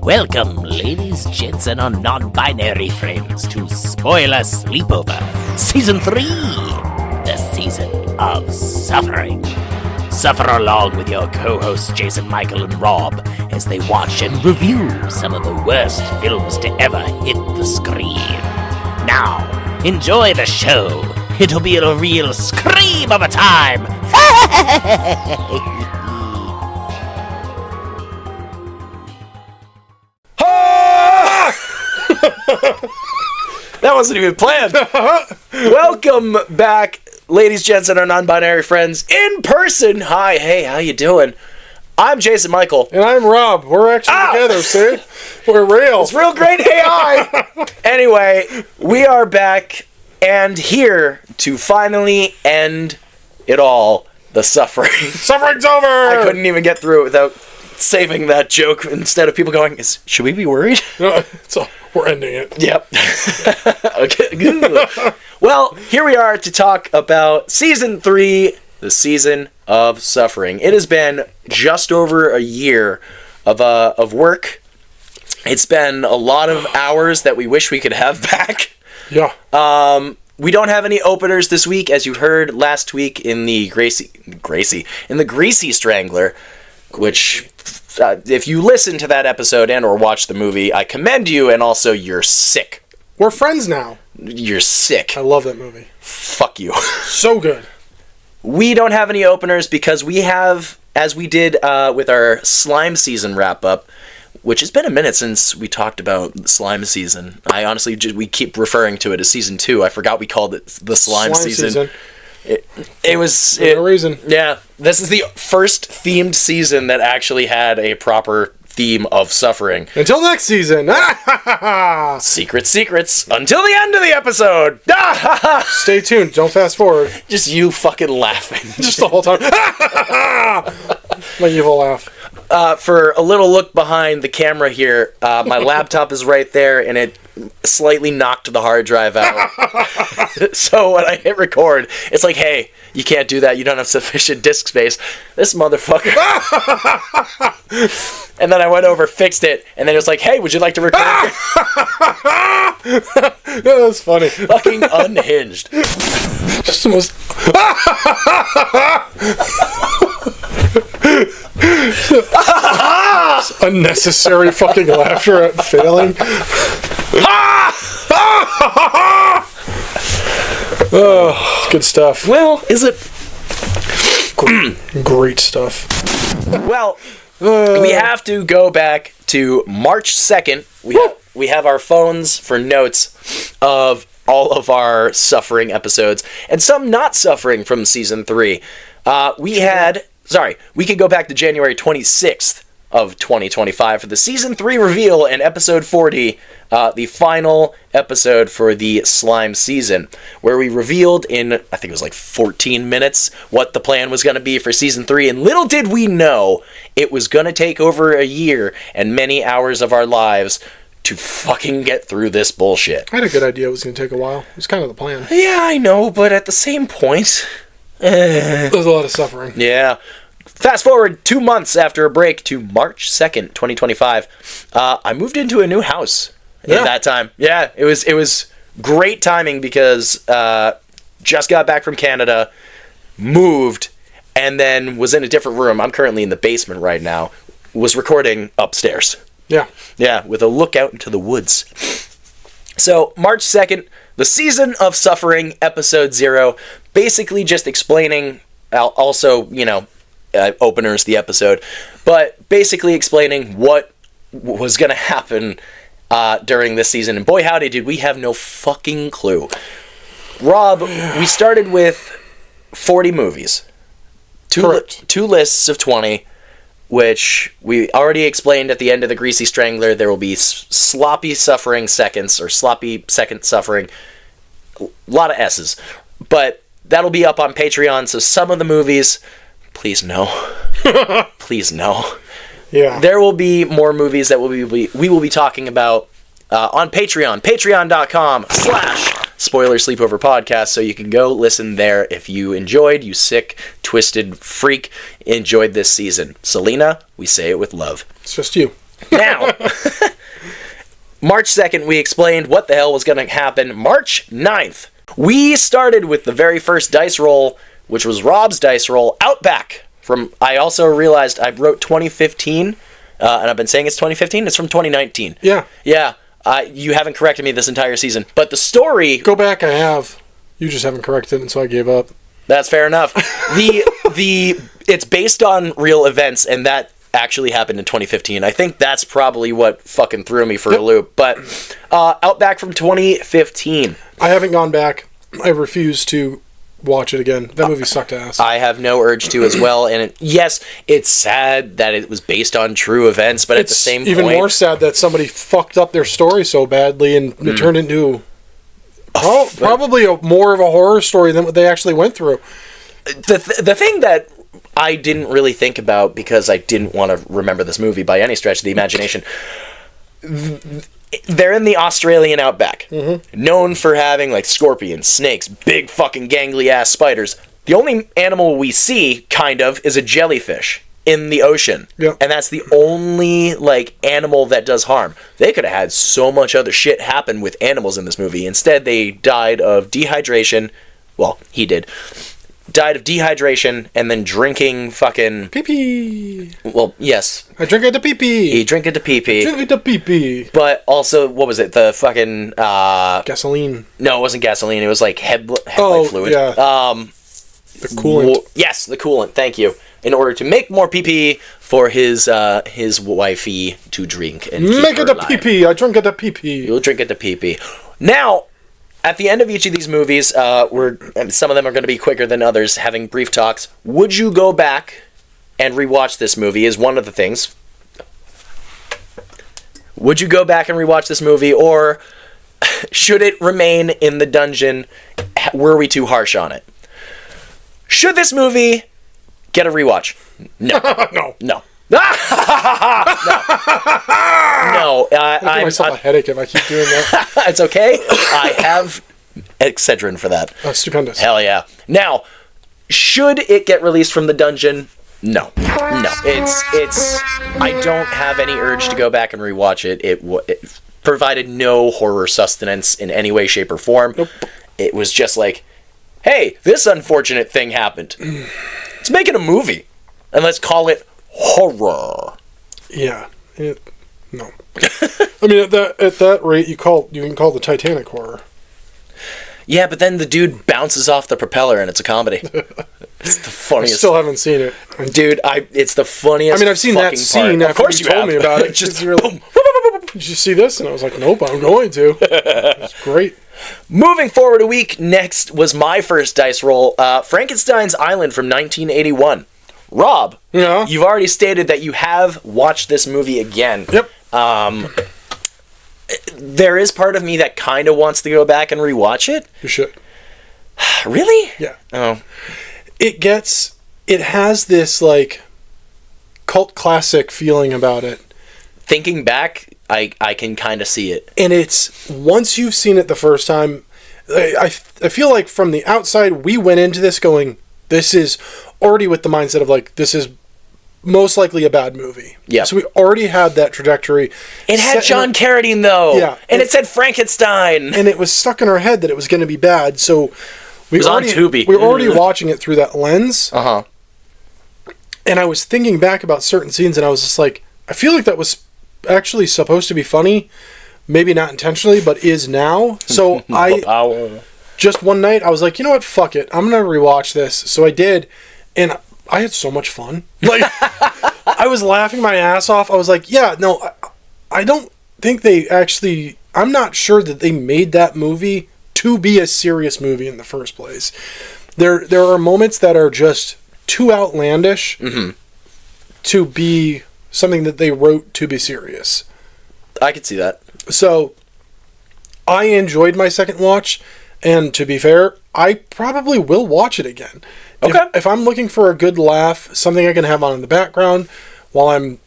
Welcome, ladies, gents, and our non-binary friends to Spoiler Sleepover, Season 3, the Season of Suffering. Suffer along with your co-hosts Jason, Michael, and Rob as they watch and review some of the worst films to ever hit the screen. Now, enjoy the show. It'll be a real scream of a time. That wasn't even planned. Welcome back, ladies, gents, and our non-binary friends in person. Hi, hey, how you doing? I'm Jason Michael. And I'm Rob. We're actually together, see? We're real. It's real great AI. Anyway, we are back and here to finally end it all, the suffering. Suffering's over! I couldn't even get through it without saving that joke instead of people going, should we be worried? No, we're ending it. Yep. Okay. Well, here we are to talk about Season 3, the Season of Suffering. It has been just over a year of work. It's been a lot of hours that we wish we could have back. Yeah. We don't have any openers this week, as you heard last week in the Greasy Strangler, which, if you listen to that episode and or watch the movie, I commend you, and also you're sick. We're friends now. You're sick. I love that movie. Fuck you. So good. We don't have any openers because we have, as we did with our slime season wrap-up, which has been a minute since we talked about slime season. I honestly, we keep referring to it as season 2. I forgot we called it the slime season. It was... no reason. Yeah. This is the first themed season that actually had a proper theme of suffering. Until next season. Secrets. Until the end of the episode. Stay tuned. Don't fast forward. Just you fucking laughing. Just the whole time. My evil laugh. For a little look behind the camera here, my laptop is right there, and it slightly knocked the hard drive out. So when I hit record, it's like, hey, you can't do that. You don't have sufficient disk space. This motherfucker. And then I went over, fixed it, and then it was like, hey, would you like to record? That's funny. Fucking unhinged. Just the most... unnecessary fucking laughter at failing. Oh, it's good stuff. Well, is it? Great stuff. Well, we have to go back to March 2nd. We have our phones for notes of all of our suffering episodes and some not suffering from Season 3. We could go back to January 26th of 2025 for the Season 3 reveal and Episode 40, the final episode for the Slime season, where we revealed in, I think it was like 14 minutes, what the plan was going to be for Season 3, and little did we know it was going to take over a year and many hours of our lives to fucking get through this bullshit. I had a good idea it was going to take a while. It was kind of the plan. Yeah, I know, but at the same point... There's a lot of suffering. Yeah. Fast forward 2 months after a break to March 2nd, 2025. I moved into a new house at that time. Yeah, it was great timing because just got back from Canada, moved, and then was in a different room. I'm currently in the basement right now. Was recording upstairs. Yeah. Yeah, with a look out into the woods. So, March 2nd, the Season of Suffering, Episode 0, basically just explaining, also, openers, the episode, but basically explaining what was going to happen during this season. And boy, howdy, did we have no fucking clue. Rob, we started with 40 movies. Two lists of 20, which we already explained at the end of the Greasy Strangler. There will be sloppy suffering seconds, or sloppy second suffering. A lot of S's. But that'll be up on Patreon, so some of the movies, please no. Please no. Yeah. There will be more movies that we will be talking about on Patreon. Patreon.com/ Spoiler Sleepover podcast, so you can go listen there if you enjoyed, you sick, twisted freak, enjoyed this season. Selena, we say it with love. It's just you. Now, March 2nd, we explained what the hell was going to happen. March 9th, we started with the very first dice roll, which was Rob's dice roll, Outback. I also realized I wrote 2015, and I've been saying it's 2015. It's from 2019. Yeah. Yeah. You haven't corrected me this entire season. But the story... Go back, I have. You just haven't corrected it, and so I gave up. That's fair enough. It's based on real events, and that actually happened in 2015. I think that's probably what fucking threw me for a loop. But Outback from 2015. I haven't gone back. I refuse to watch it again. That movie sucked ass. I have no urge to as well. And yes, it's sad that it was based on true events, but at the same point... It's even more sad that somebody fucked up their story so badly and it turned into probably more of a horror story than what they actually went through. The thing that I didn't really think about, because I didn't want to remember this movie by any stretch of the imagination... They're in the Australian outback, known for having like scorpions, snakes, big fucking gangly ass spiders. The only animal we see, kind of, is a jellyfish in the ocean, and that's the only like animal that does harm. They could have had so much other shit happen with animals in this movie. Instead, they died of dehydration. Well, he did. Died of dehydration and then drinking fucking... Pee-pee. Well, yes. I drink it to pee-pee. He drink it to pee-pee. Drink it to pee-pee. But also, what was it? The fucking... gasoline. No, it wasn't gasoline. It was like headlight fluid. Yeah. The coolant. Yes, the coolant. Thank you. In order to make more pee-pee for his wifey to drink and keep Make her it a alive. pee-pee. I drink it to pee-pee. You'll drink it to pee-pee. Now... At the end of each of these movies, some of them are going to be quicker than others, having brief talks. Would you go back and rewatch this movie is one of the things. Would you go back and rewatch this movie, or should it remain in the dungeon? Were we too harsh on it? Should this movie get a rewatch? No. No. No. I'll give myself a headache if I keep doing that. It's okay. I have Excedrin for that. Oh, stupendous. Hell yeah. Now, should it get released from the dungeon? No. It's. I don't have any urge to go back and rewatch it. It provided no horror sustenance in any way, shape, or form. Nope. It was just like, hey, this unfortunate thing happened. Let's make it a movie, and let's call it horror. Yeah. No. I mean, at that rate, you can call the Titanic horror. Yeah, but then the dude bounces off the propeller and it's a comedy. It's the funniest. I still haven't seen it. Dude, it's the funniest. I mean, I've seen that scene part. Of course you you told me about it. Just boom. Did you see this? And I was like, nope, I'm going to. It's great. Moving forward a week, next was my first dice roll, Frankenstein's Island from 1981. Rob, Yeah? you've already stated that you have watched this movie again. Yep. There is part of me that kind of wants to go back and rewatch it. You should. Really? Yeah. Oh. It has this, like, cult classic feeling about it. Thinking back, I can kind of see it. And it's, once you've seen it the first time, I feel like from the outside, we went into this going, this is already with the mindset of, like, this is most likely a bad movie. Yeah. So we already had that trajectory. It had John Carradine, though. Yeah. And it said Frankenstein. And it was stuck in our head that it was going to be bad. So we was on Tubi. We were already watching it through that lens. Uh-huh. And I was thinking back about certain scenes, and I was just like, I feel like that was actually supposed to be funny. Maybe not intentionally, but is now. So just one night, I was like, you know what? Fuck it. I'm going to rewatch this. So I did. And I had so much fun. Like, I was laughing my ass off. I was like, yeah, no, I don't think they actually... I'm not sure that they made that movie to be a serious movie in the first place. There are moments that are just too outlandish to be something that they wrote to be serious. I could see that. So, I enjoyed my second watch, and to be fair, I probably will watch it again. Okay. If I'm looking for a good laugh, something I can have on in the background while I'm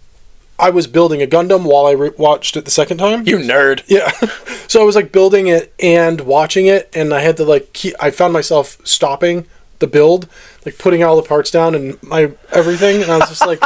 I was building a Gundam while I watched it the second time. You nerd. Yeah. So I was like building it and watching it, and I had to like I found myself stopping the build, like putting all the parts down and everything, and I was just like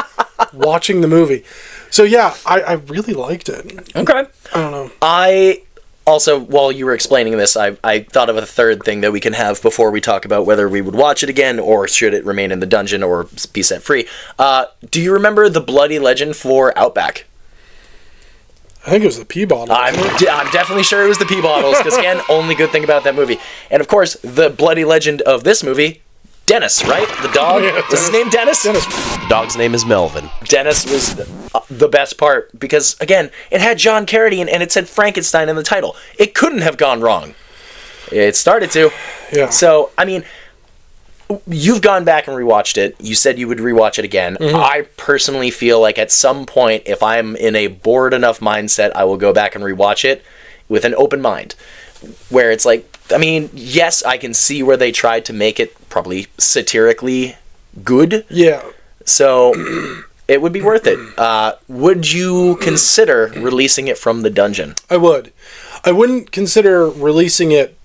watching the movie. So yeah, I really liked it. Okay. I don't know. I also, while you were explaining this, I thought of a third thing that we can have before we talk about whether we would watch it again or should it remain in the dungeon or be set free. Do you remember the bloody legend for Outback? I think it was the pee bottle. I'm definitely sure it was the pee bottles, because again, only good thing about that movie. And of course, the bloody legend of this movie, Dennis, right? The dog? Yeah, was his name Dennis? Dennis. The dog's name is Melvin. Dennis was the best part, because again, it had John Carradine and it said Frankenstein in the title. It couldn't have gone wrong. It started to. Yeah. So, I mean, you've gone back and rewatched it. You said you would rewatch it again. Mm-hmm. I personally feel like at some point, if I'm in a bored enough mindset, I will go back and rewatch it with an open mind. Where it's like, I mean, yes, I can see where they tried to make it probably satirically good. Yeah. So it would be worth it. Would you consider releasing it from the dungeon? I would. I wouldn't consider releasing it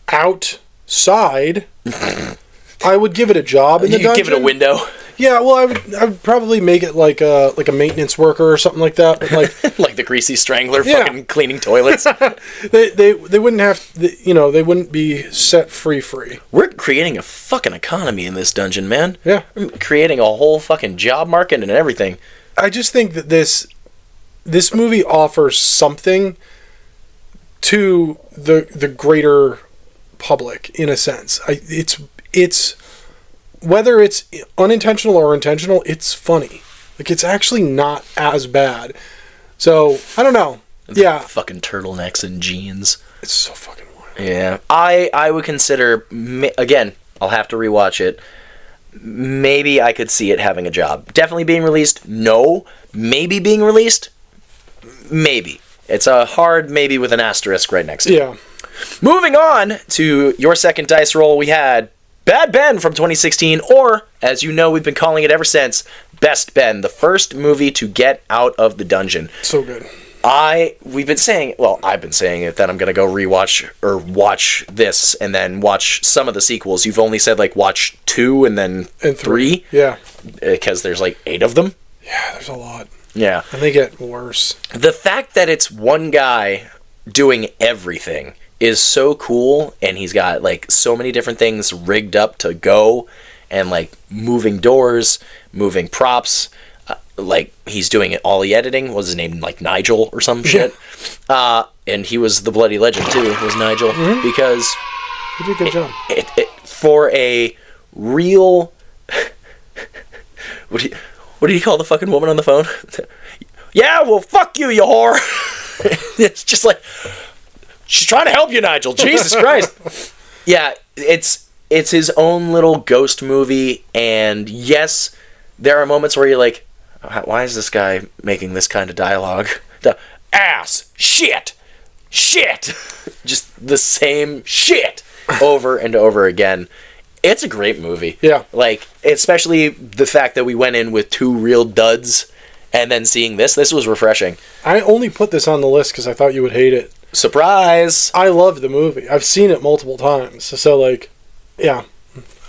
outside. I would give it a job in the dungeon. Give it a window. Yeah, well, I would probably make it like a maintenance worker or something like that. But like Like the greasy strangler Yeah. fucking cleaning toilets. they wouldn't have, they wouldn't be set free. We're creating a fucking economy in this dungeon, man. Yeah. We're creating a whole fucking job market and everything. I just think that this movie offers something to the greater public in a sense. It's whether it's unintentional or intentional, it's funny. Like, it's actually not as bad. So, I don't know. Yeah. Fucking turtlenecks and jeans. It's so fucking wild. Yeah. I would consider, again, I'll have to rewatch it. Maybe I could see it having a job. Definitely being released? No. Maybe being released? Maybe. It's a hard maybe with an asterisk right next to it. Yeah. Moving on to your second dice roll, we had Bad Ben from 2016, or, as you know, we've been calling it ever since, Best Ben, the first movie to get out of the dungeon. So good. I've been saying it, that I'm going to go rewatch, or watch this, and then watch some of the sequels. You've only said, like, watch 2 and then 3. Yeah. Because there's, like, 8 of them. Yeah, there's a lot. Yeah. And they get worse. The fact that it's one guy doing everything is so cool, and he's got like so many different things rigged up to go, and like moving doors, moving props, like he's doing it all the editing. What was his name, like Nigel or some shit? And he was the bloody legend too, was Nigel, because He did a good job. for a real what did he call the fucking woman on the phone? Yeah, well, fuck you, you whore. It's just like, she's trying to help you, Nigel. Jesus Christ. Yeah, it's his own little ghost movie, and yes, there are moments where you're like, why is this guy making this kind of dialogue? The ass, shit, just the same shit over and over again. It's a great movie. Yeah. Like, especially the fact that we went in with 2 real duds, and then seeing this was refreshing. I only put this on the list because I thought you would hate it. Surprise! I love the movie. I've seen it multiple times. So like, yeah.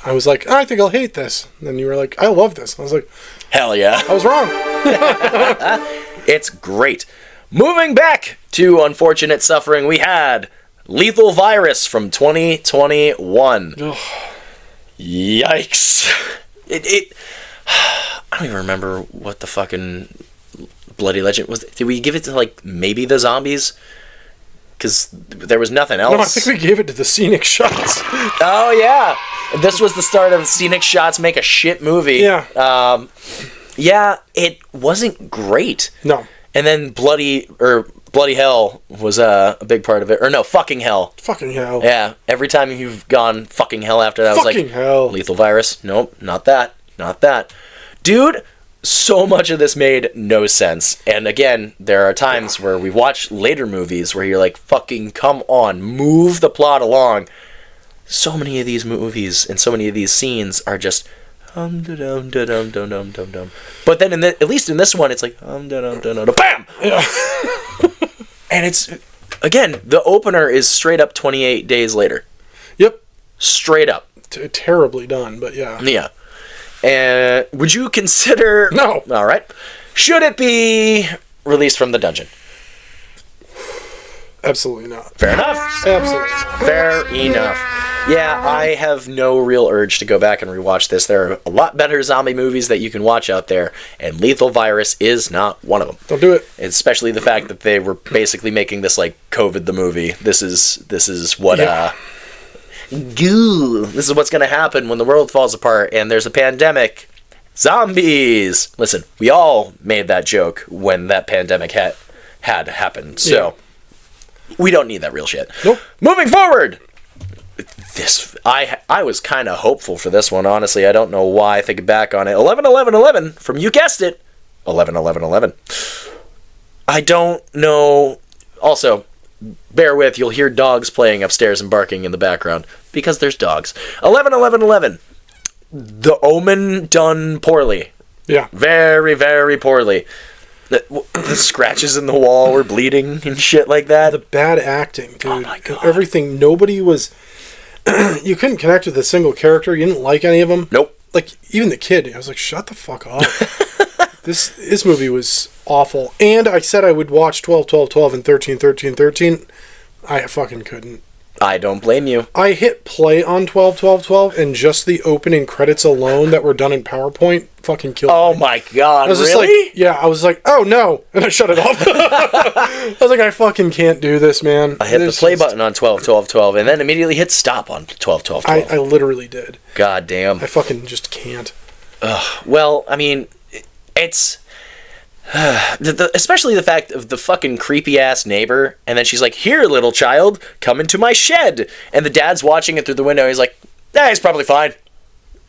I was like, I think I'll hate this. And then you were like, I love this. I was like, Hell yeah. I was wrong. It's great. Moving back to Unfortunate Suffering, we had Lethal Virus from 2021. Ugh. Yikes. I don't even remember what the fucking bloody legend was. Did we give it to, like, maybe the zombies? Because there was nothing else. No, I think we gave it to the scenic shots. Oh, yeah. This was the start of Scenic Shots Make a Shit Movie. Yeah. Yeah, it wasn't great. No. And then Bloody Hell was a big part of it. Or no, Fucking Hell. Fucking hell. Yeah, every time you've gone Fucking Hell after that, I was like, Fucking hell. Lethal Virus. Nope, not that. Not that. Dude, so much of this made no sense. And again, there are times where we watch later movies where you're like, fucking come on, move the plot along. So many of these movies and so many of these scenes are just But then at least in this one, it's like bam. Yeah. And it's again the opener is straight up 28 days later. Yep. Straight up. Terribly done, but yeah. Yeah. And would you consider? No. All right. Should it be released from the dungeon? Absolutely not. Fair enough. Absolutely not. Fair enough. Yeah, I have no real urge to go back and rewatch this. There are a lot better zombie movies that you can watch out there, and Lethal Virus is not one of them. Don't do it. Especially the fact that they were basically making this like COVID the movie. This is what this is what's going to happen when the world falls apart and there's a pandemic. Zombies. Listen, we all made that joke when that pandemic had happened. So we don't need that real shit. Nope. Moving forward. I was kind of hopeful for this one, honestly. I don't know why. Thinking back on it, 11-11-11 from, you guessed it, 11-11-11. I don't know. Also, bear with, you'll hear dogs playing upstairs and barking in the background because there's dogs. 11-11-11. The Omen done poorly. Yeah. Very, very poorly. The scratches in the wall were bleeding and shit like that. The bad acting, dude. Oh my God. Everything. Nobody was. You couldn't connect with a single character. You didn't like any of them. Nope. Like, even the kid. I was like, shut the fuck up. This movie was awful. And I said I would watch 12-12-12 and 13-13-13. I fucking couldn't. I don't blame you. I hit play on 12-12-12, and just the opening credits alone that were done in PowerPoint fucking killed Oh me. my God, I was just really? like, yeah, I was like, oh no, and I shut it off. I was like, I fucking can't do this, man. I hit the play button on 12-12-12 and then immediately hit stop on 12-12-12. I literally did. God damn. I fucking just can't. Well, I mean, it's... especially the fact of the fucking creepy-ass neighbor, and then she's like, here, little child, come into my shed. And the dad's watching it through the window, he's like, he's probably fine.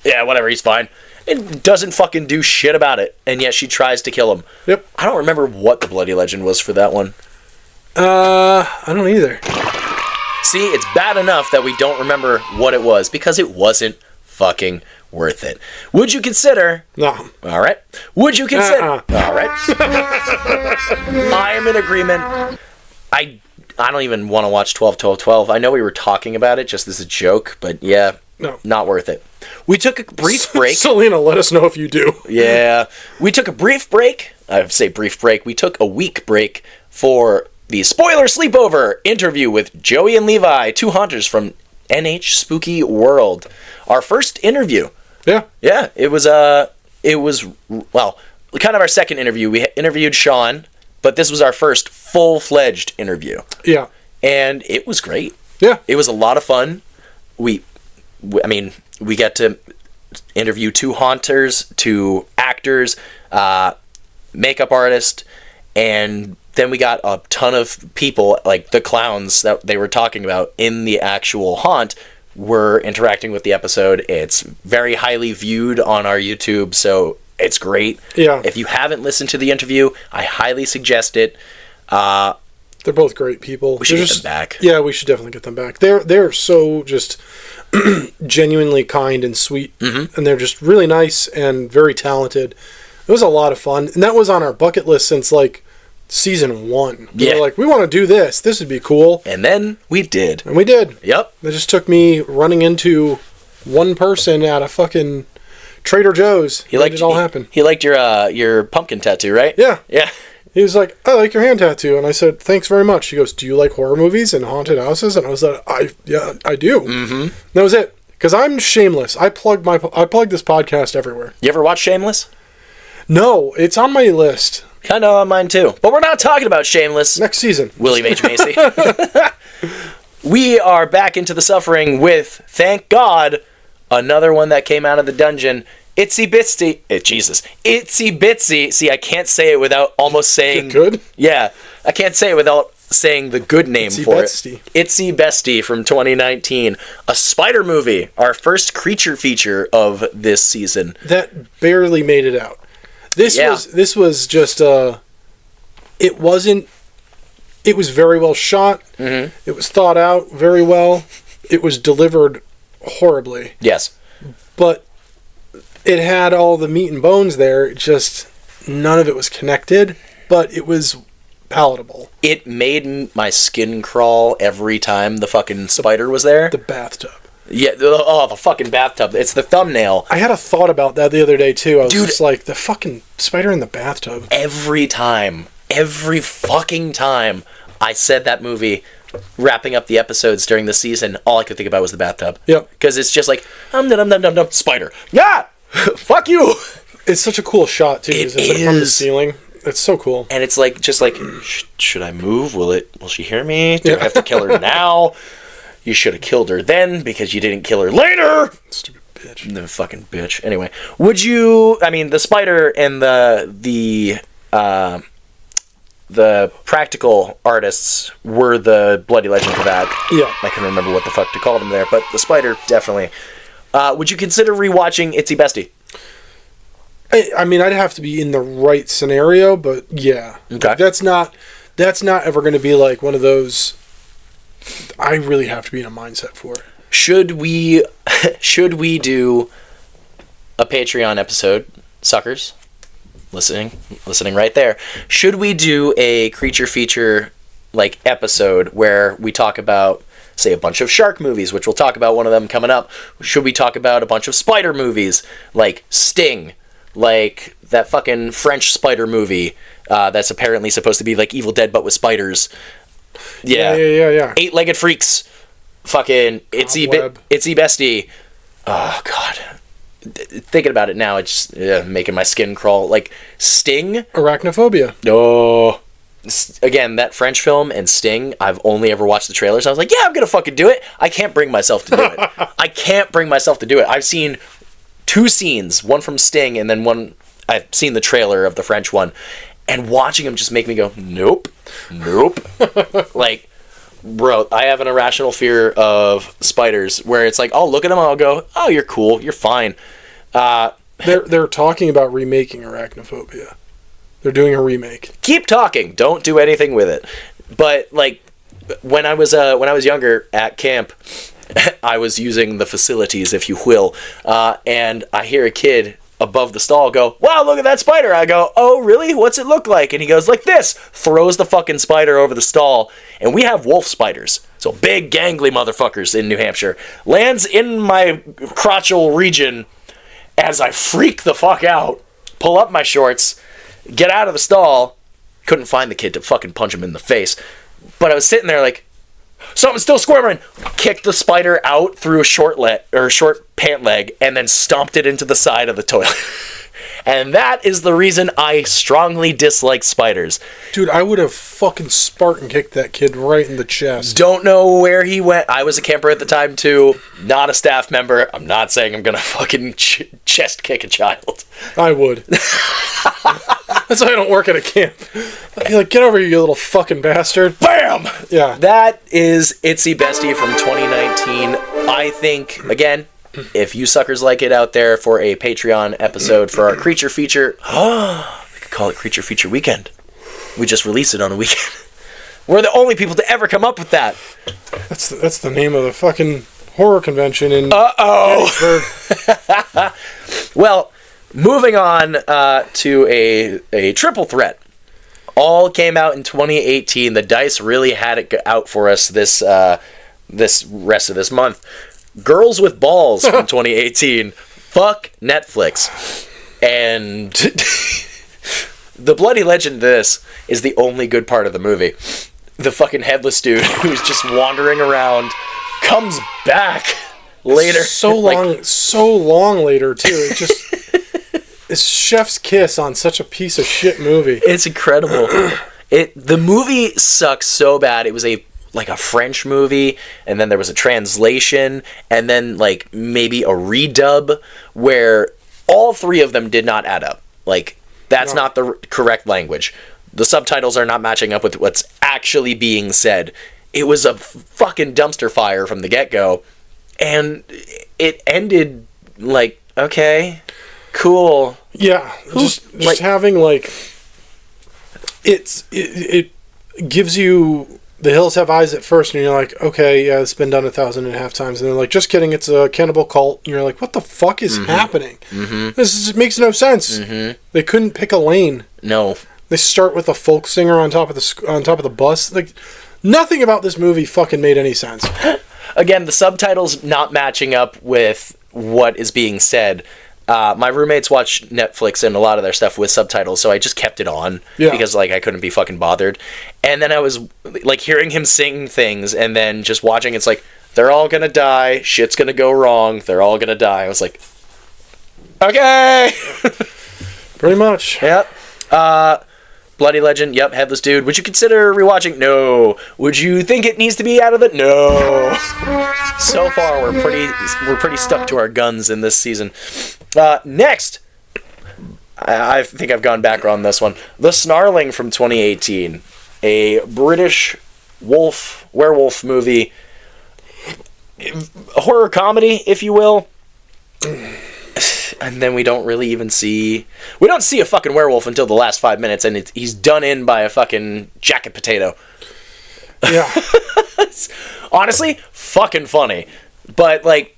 Yeah, whatever, he's fine. And doesn't fucking do shit about it, and yet she tries to kill him. Yep. I don't remember what the bloody legend was for that one. I don't either. See, it's bad enough that we don't remember what it was, because it wasn't fucking worth it. Would you consider... No. All right. Would you consider... All right. I am in agreement. I don't even want to watch 12-12-12. I know we were talking about it just as a joke, but yeah, No. not worth it. We took a brief break. Selena, let us know if you do. Yeah. We took a brief break. I say brief break. We took a week break for the Spoiler Sleepover interview with Joey and Levi, two hunters from NH Spooky World. Our first interview. Yeah. Yeah, it was well, kind of our second interview. We interviewed Sean, but this was our first full-fledged interview. Yeah. And it was great. Yeah. It was a lot of fun. We got to interview two haunters, two actors, makeup artist, and then we got a ton of people, like the clowns that they were talking about in the actual haunt, were interacting with the episode. It's very highly viewed on our YouTube, so it's great. Yeah. If you haven't listened to the interview, I highly suggest it. They're both great people. We should get them back. Yeah, we should definitely get them back. They're so just genuinely kind and sweet, and they're just really nice and very talented. It was a lot of fun, and that was on our bucket list since like season 1. We were like, we want to do this. This would be cool. And then we did. And we did. Yep. It just took me running into one person at a fucking Trader Joe's. He liked it all happen. He liked your pumpkin tattoo, right? Yeah. Yeah. He was like, I like your hand tattoo. And I said, thanks very much. He goes, do you like horror movies and haunted houses? And I was like, yeah, I do. Mm-hmm. That was it. Because I'm shameless. I plug this podcast everywhere. You ever watch Shameless? No, it's on my list. Kind of on mine too. But we're not talking about Shameless. Next season. William H. Macy. We are back into the suffering with, thank God, another one that came out of the dungeon. Itsy Bitsy. Itsy Bitsy. See, I can't say it without almost saying... Good? Yeah. I can't say it without saying the good name Itsy for Betsy. it. Itsy Bestie from 2019. A spider movie. Our first creature feature of this season. That barely made it out. This was just it was very well shot. Mm-hmm. It was thought out very well. It was delivered horribly. Yes. But it had all the meat and bones there. It just none of it was connected, but it was palatable. It made my skin crawl every time the fucking spider was there. The bathtub. Yeah, the fucking bathtub. It's the thumbnail. I had a thought about that the other day, too. I was just like, the fucking spider in the bathtub. Every fucking time I said that movie, wrapping up the episodes during the season, all I could think about was the bathtub. Yep. Because it's just like, spider. Yeah! Fuck you! It's such a cool shot, too. It's like from the ceiling. It's so cool. And it's like, just like, should I move? Will she hear me? Do I have to kill her now? You should have killed her then because you didn't kill her later. Stupid bitch. The fucking bitch. Anyway, would you? I mean, the spider and the practical artists were the bloody legend for that. Yeah, I can remember what the fuck to call them there, but the spider definitely. Would you consider rewatching Itsy Bestie? I mean, I'd have to be in the right scenario, but yeah, okay. That's not ever going to be like one of those. I really have to be in a mindset for it. Should we do a Patreon episode, suckers? Listening right there. Should we do a creature feature like episode where we talk about, say, a bunch of shark movies, which we'll talk about one of them coming up? Should we talk about a bunch of spider movies like Sting, like that fucking French spider movie that's apparently supposed to be like Evil Dead but with spiders? Yeah. Eight-legged freaks. Fucking Itsy Bestie. Oh god. Thinking about it now, it's making my skin crawl. Like Sting. Arachnophobia. Oh. Again, that French film and Sting, I've only ever watched the trailers. I was like, yeah, I'm gonna fucking do it. I can't bring myself to do it. I've seen 2 scenes, one from Sting and then one I've seen the trailer of the French one. And watching them just make me go, nope. Like, bro, I have an irrational fear of spiders where it's like, I'll look at them and I'll go, oh, you're cool, you're fine. They're talking about remaking Arachnophobia. They're doing a remake. Keep talking. Don't do anything with it. But, like, when I was younger at camp, I was using the facilities, if you will, and I hear a kid above the stall go, wow, look at that spider. I go, oh, really? What's it look like? And he goes, like this. Throws the fucking spider over the stall. And we have wolf spiders. So big, gangly motherfuckers in New Hampshire. Lands in my crotchal region as I freak the fuck out, pull up my shorts, get out of the stall. Couldn't find the kid to fucking punch him in the face. But I was sitting there like, something's still squirming. Kicked the spider out through a short pant leg and then stomped it into the side of the toilet. And that is the reason I strongly dislike spiders. Dude, I would have fucking Spartan kicked that kid right in the chest. Don't know where he went. I was a camper at the time too. Not a staff member. I'm not saying I'm gonna fucking chest kick a child. I would. That's why I don't work at a camp. I'd be like, get over here, you little fucking bastard. Bam! Yeah. That is Itsy Bestie from 2019. I think, again, if you suckers like it out there for a Patreon episode for our creature feature, we could call it Creature Feature Weekend. We just release it on a weekend. We're the only people to ever come up with that. That's the name of the fucking horror convention in Gettysburg. Well, moving on to a triple threat. All came out in 2018. The dice really had it out for us this rest of this month. Girls with Balls from 2018. Fuck Netflix. And the bloody legend of this is the only good part of the movie. The fucking headless dude who's just wandering around comes back later. So long later too. It just it's chef's kiss on such a piece of shit movie. It's incredible. The movie sucks so bad. It was a French movie, and then there was a translation, and then like maybe a redub where all 3 of them did not add up. Like, that's not the correct language. The subtitles are not matching up with what's actually being said. It was a fucking dumpster fire from the get-go, and it ended like, okay, cool. Yeah, just having like it gives you The Hills Have Eyes at first, and you're like, okay, yeah, it's been done 1,500 times. And they're like, just kidding, it's a cannibal cult. And you're like, what the fuck is happening? Makes no sense. They couldn't pick a lane. No. They start with a folk singer on top of the bus. Like, nothing about this movie fucking made any sense. Again, the subtitles not matching up with what is being said. My roommates watch Netflix and a lot of their stuff with subtitles, so I just kept it on because like I couldn't be fucking bothered. And then I was like hearing him sing things, and then just watching. It's like they're all gonna die. Shit's gonna go wrong. They're all gonna die. I was like, okay, pretty much. Yep. Bloody Legend. Yep. Headless Dude. Would you consider rewatching? No. Would you think it needs to be out of it? No. So far, we're pretty stuck to our guns in this season. Next, I think I've gone back on this one. The Snarling from 2018, a British werewolf movie, a horror comedy, if you will. And then we don't see a fucking werewolf until the last 5 minutes, and he's done in by a fucking jacket potato. Yeah. Honestly, fucking funny. But, like,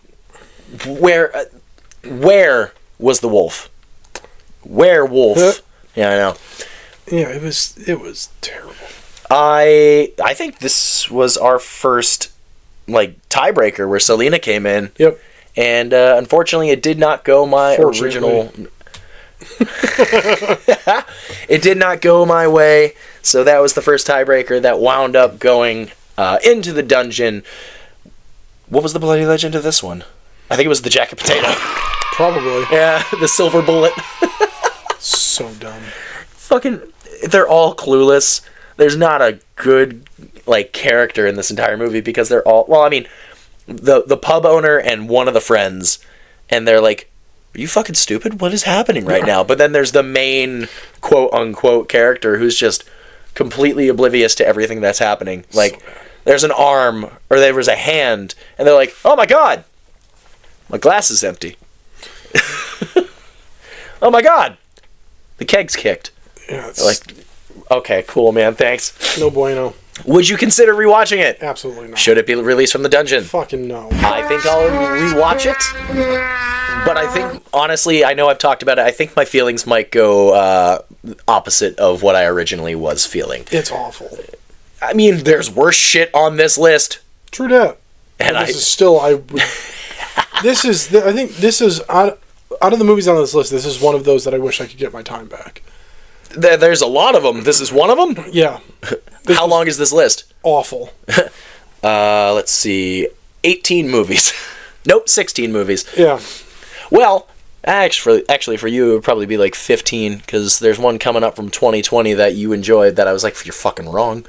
where was the wolf? Werewolf. Yeah, I know. Yeah, it was terrible. I think this was our first, like, tiebreaker where Selena came in. Yep. And unfortunately, it did not go my original. It did not go my way. So that was the first tiebreaker that wound up going into the dungeon. What was the Bloody Legend of this one? I think it was the jacket potato. Probably. Yeah, the silver bullet. So dumb. Fucking, they're all clueless. There's not a good like character in this entire movie because they're all. Well, I mean. The pub owner and one of the friends, and they're like, are you fucking stupid? What is happening right now? But then there's the main quote-unquote character who's just completely oblivious to everything that's happening. Like, there's an arm, or there was a hand, and they're like, oh my god! My glass is empty. Oh my god! The keg's kicked. Yeah, it's like, okay, cool, man, thanks. No bueno. Would you consider rewatching it? Absolutely not. Should it be released from the dungeon? Fucking no. I think I'll rewatch it. But I think, honestly, I know I've talked about it. I think my feelings might go opposite of what I originally was feeling. It's awful. I mean, there's worse shit on this list. True that. And this is still, I think this is, out of the movies on this list, this is one of those that I wish I could get my time back. There's a lot of them. This is one of them? Yeah. How long is this list? Awful. Let's see. 18 movies. Nope, 16 movies. Yeah. Well, actually for you, it would probably be like 15, because there's one coming up from 2020 that you enjoyed that I was like, you're fucking wrong.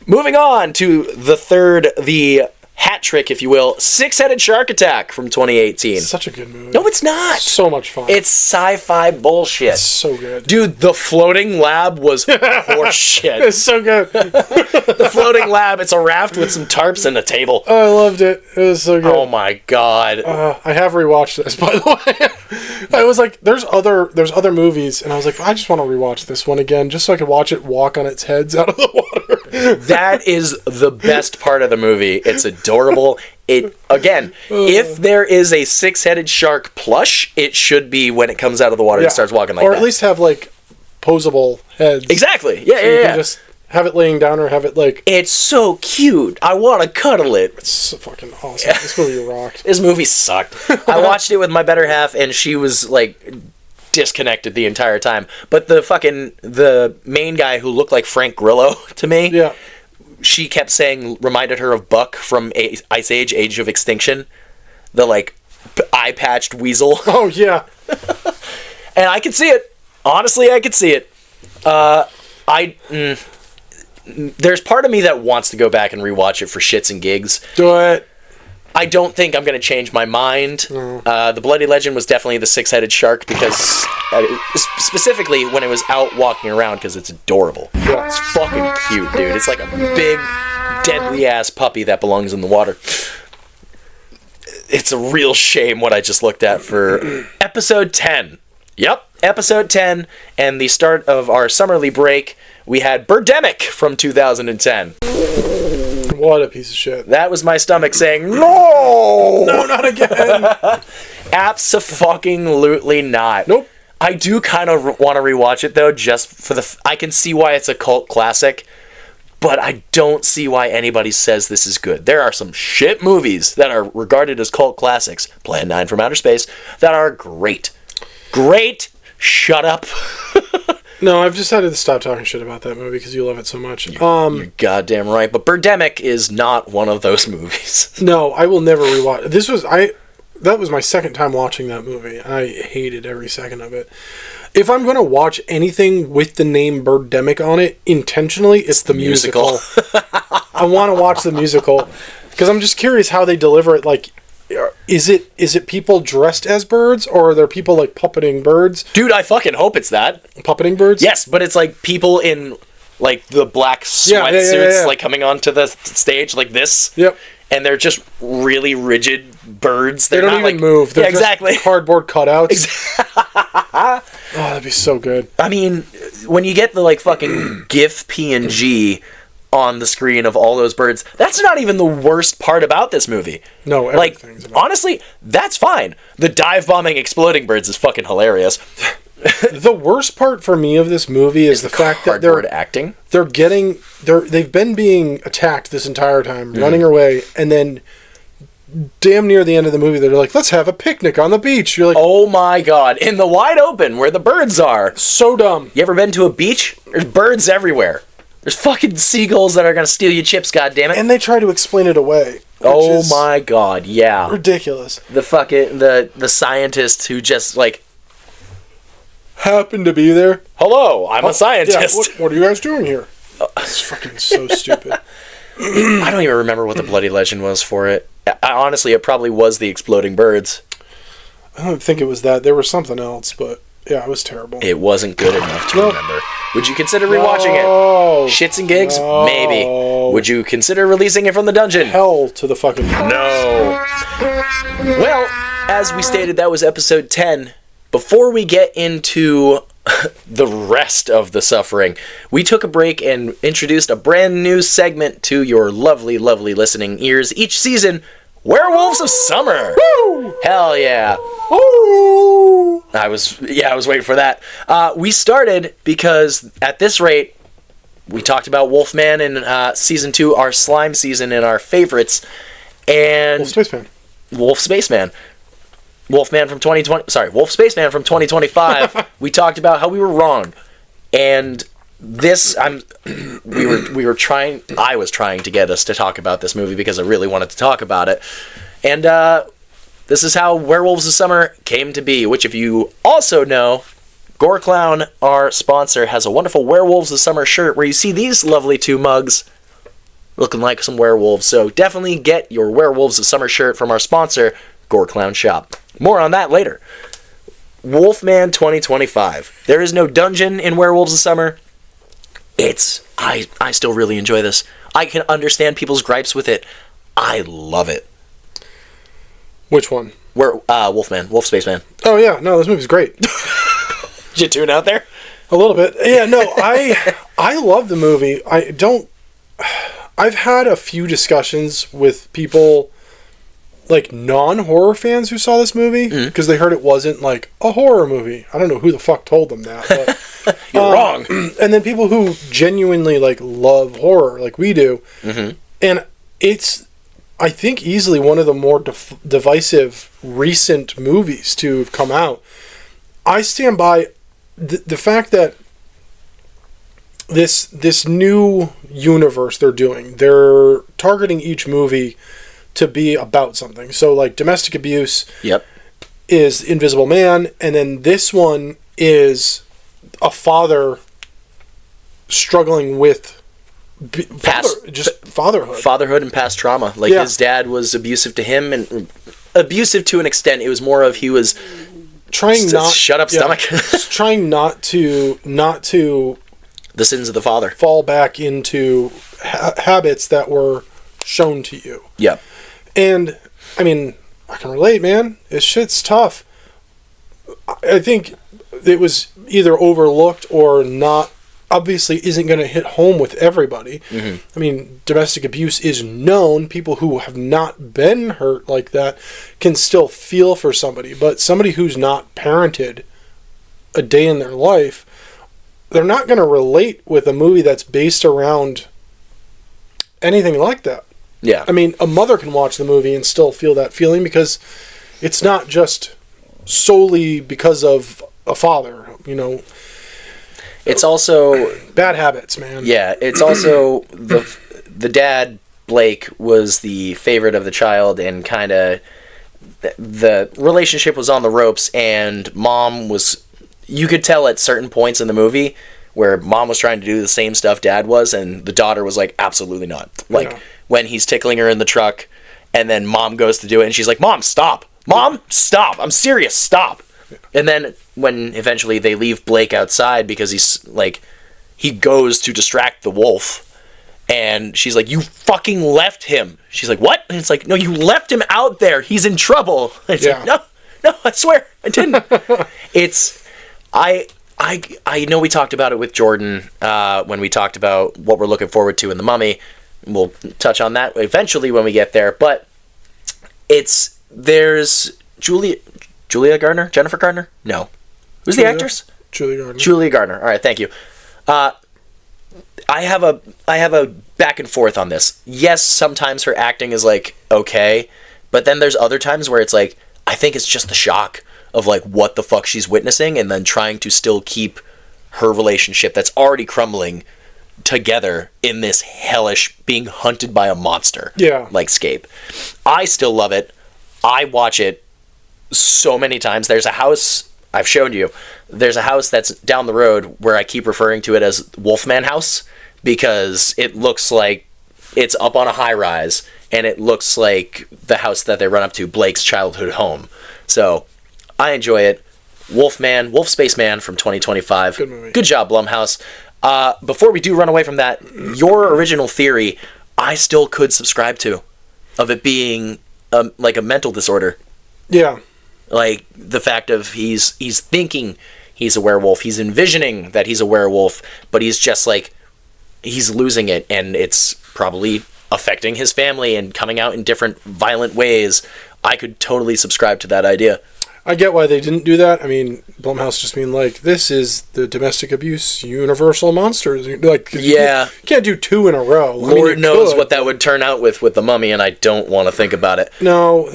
Moving on to the hat trick, if you will, Six-Headed Shark Attack from 2018. Such a good movie. No, it's not. So much fun. It's sci-fi bullshit. It's so good. Dude, the floating lab was horseshit. It's so good. The floating lab, it's a raft with some tarps and a table. I loved it. It was so good. Oh my god. I have rewatched this, by the way. I was like, there's other movies, and I was like, I just want to rewatch this one again, just so I could watch it walk on its heads out of the water. That is the best part of the movie. It's adorable. If there is a six-headed shark plush, it should be when it comes out of the water and starts walking like that. Or at least have, like, posable heads. Exactly. Yeah, so you can just have it laying down or have it, like... It's so cute. I want to cuddle it. It's so fucking awesome. This movie rocked. This movie sucked. I watched it with my better half, and she was, like... disconnected the entire time. But the main guy who looked like Frank Grillo to me, she kept saying, reminded her of Buck from Ice Age, Age of Extinction. The, like, eye-patched weasel. Oh, yeah. And I could see it. Honestly, I could see it. There's part of me that wants to go back and rewatch it for shits and gigs. Do it. I don't think I'm going to change my mind. No. The Bloody Legend was definitely the six-headed shark because, specifically when it was out walking around, because it's adorable. Yeah. It's fucking cute, dude. It's like a big, deadly-ass puppy that belongs in the water. It's a real shame what I just looked at for episode 10. Yep, episode 10, and the start of our summerly break. we had Birdemic from 2010. What a piece of shit. That was my stomach saying, no! No, not again. Abso-fucking-lutely not. Nope. I do kind of want to rewatch it, though, just for I can see why it's a cult classic, but I don't see why anybody says this is good. There are some shit movies that are regarded as cult classics, Plan 9 from Outer Space, that are great. Great. Shut up. No, I've decided to stop talking shit about that movie because you love it so much. You're goddamn right, but Birdemic is not one of those movies. No, I will never rewatch. That was my second time watching that movie. I hated every second of it. If I'm going to watch anything with the name Birdemic on it, intentionally, it's the musical. I want to watch the musical because I'm just curious how they deliver it. Like, is it people dressed as birds, or are there people like puppeting birds? Dude, I fucking hope it's that. Puppeting birds? Yes, but it's like people in like the black sweatsuits like coming onto the stage like this. Yep. And they're just really rigid birds. They don't even move. They're just cardboard cutouts. Oh, that'd be so good. I mean, when you get the like fucking GIF PNG on the screen of all those birds, that's not even the worst part about this movie. No, everything's about honestly, that's fine. The dive bombing exploding birds is fucking hilarious. The worst part for me of this movie is the fact that acting. They've been being attacked this entire time, running away, and then damn near the end of the movie, they're like, let's have a picnic on the beach. You're like, oh my god, in the wide open where the birds are. So dumb. You ever been to a beach? There's birds everywhere. There's fucking seagulls that are gonna steal your chips, goddammit. And they try to explain it away. Oh my god, yeah. Ridiculous. The fucking, the scientists who just like, happen to be there. Hello, I'm a scientist. Yeah, what are you guys doing here? It's fucking so stupid. I don't even remember what the bloody legend was for it. Honestly, it probably was the exploding birds. I don't think it was that. There was something else, but yeah, it was terrible. It wasn't good enough to remember. Would you consider rewatching it? Shits and gigs? No. Maybe. Would you consider releasing it from the dungeon? Hell to the fucking no. Well, as we stated, that was episode 10. Before we get into the rest of the suffering, we took a break and introduced a brand new segment to your lovely, lovely listening ears each season, Werewolves of Summer. Woo! Hell yeah. Ooh! I was waiting for that. We started because at this rate, we talked about Wolfman in season 2, our slime season, and our favorites, and Wolf Spaceman from 2020. Sorry, Wolf Spaceman from 2025. We talked about how we were wrong, and this I was trying to get us to talk about this movie because I really wanted to talk about it, and this is how Werewolves of Summer came to be. Which, if you also know, Gore Clown, our sponsor, has a wonderful Werewolves of Summer shirt where you see these lovely two mugs looking like some werewolves. So definitely get your Werewolves of Summer shirt from our sponsor, Gore Clown Shop. More on that later. Wolfman 2025. There is no dungeon in Werewolves of Summer. I still really enjoy this. I can understand people's gripes with it. I love it. Which one? Wolfman. Wolf Spaceman. Oh yeah, no, this movie's great. Did you tune out there? A little bit. Yeah, no, I love the movie. I've had a few discussions with people, like non-horror fans who saw this movie, because they heard it wasn't like a horror movie. I don't know who the fuck told them that, but you're wrong. And then people who genuinely like love horror, like we do, and it's, I think, easily one of the more divisive recent movies to have come out. I stand by the fact that this new universe they're targeting each movie to be about something. So like domestic abuse is Invisible Man, and then this one is a father struggling with fatherhood and past trauma. Like his dad was abusive to him, and abusive to an extent. It was more of he was trying stomach trying not to the sins of the father fall back into habits that were shown to you. Yep. And I mean, I can relate, man. This shit's tough. I think it was either overlooked or not. obviously isn't going to hit home with everybody. I mean, domestic abuse is known. People who have not been hurt like that can still feel for somebody. But somebody who's not parented a day in their life, they're not going to relate with a movie that's based around anything like that. Yeah. I mean, a mother can watch the movie and still feel that feeling because it's not just solely because of a father, you know. It's also bad habits, man. Yeah, it's also the dad, Blake, was the favorite of the child, and kind of the relationship was on the ropes, and mom was, you could tell at certain points in the movie where mom was trying to do the same stuff dad was, and the daughter was like, absolutely not. Like, when he's tickling her in the truck, and then mom goes to do it, and she's like, Mom, stop! Mom, stop! I'm serious, stop! And then when eventually they leave Blake outside because he's like, he goes to distract the wolf, and she's like, you fucking left him. She's like, what? And it's like, no, you left him out there. He's in trouble. And it's like, no, I swear, I didn't. It's, I know we talked about it with Jordan when we talked about what we're looking forward to in The Mummy. We'll touch on that eventually when we get there. But there's Julia Gardner? Jennifer Gardner? No. Who's the actress? Julia Gardner. Julia Gardner. All right, thank you. I have a back and forth on this. Yes, sometimes her acting is like okay, but then there's other times where it's like I think it's just the shock of like what the fuck she's witnessing, and then trying to still keep her relationship that's already crumbling together in this hellish being hunted by a monster. Yeah. Like Scape. I still love it. I watch it so many times. There's a house I've shown you. There's a house that's down the road where I keep referring to it as Wolfman House because it looks like it's up on a high rise and it looks like the house that they run up to, Blake's childhood home. So I enjoy it. Wolfman, Wolf Spaceman from 2025. Good movie. Good job, Blumhouse. Before we do run away from that, your original theory, I still could subscribe to, of it being like a mental disorder. Yeah. Like the fact of he's thinking he's a werewolf, he's envisioning that he's a werewolf, but he's just like, he's losing it, and it's probably affecting his family and coming out in different violent ways. I could totally subscribe to that idea. I get why they didn't do that. I mean, Blumhouse just mean like, this is the domestic abuse universal monsters. Like, yeah, you can't do two in a row. Lord knows what that would turn out with The Mummy, and I don't want to think about it. No,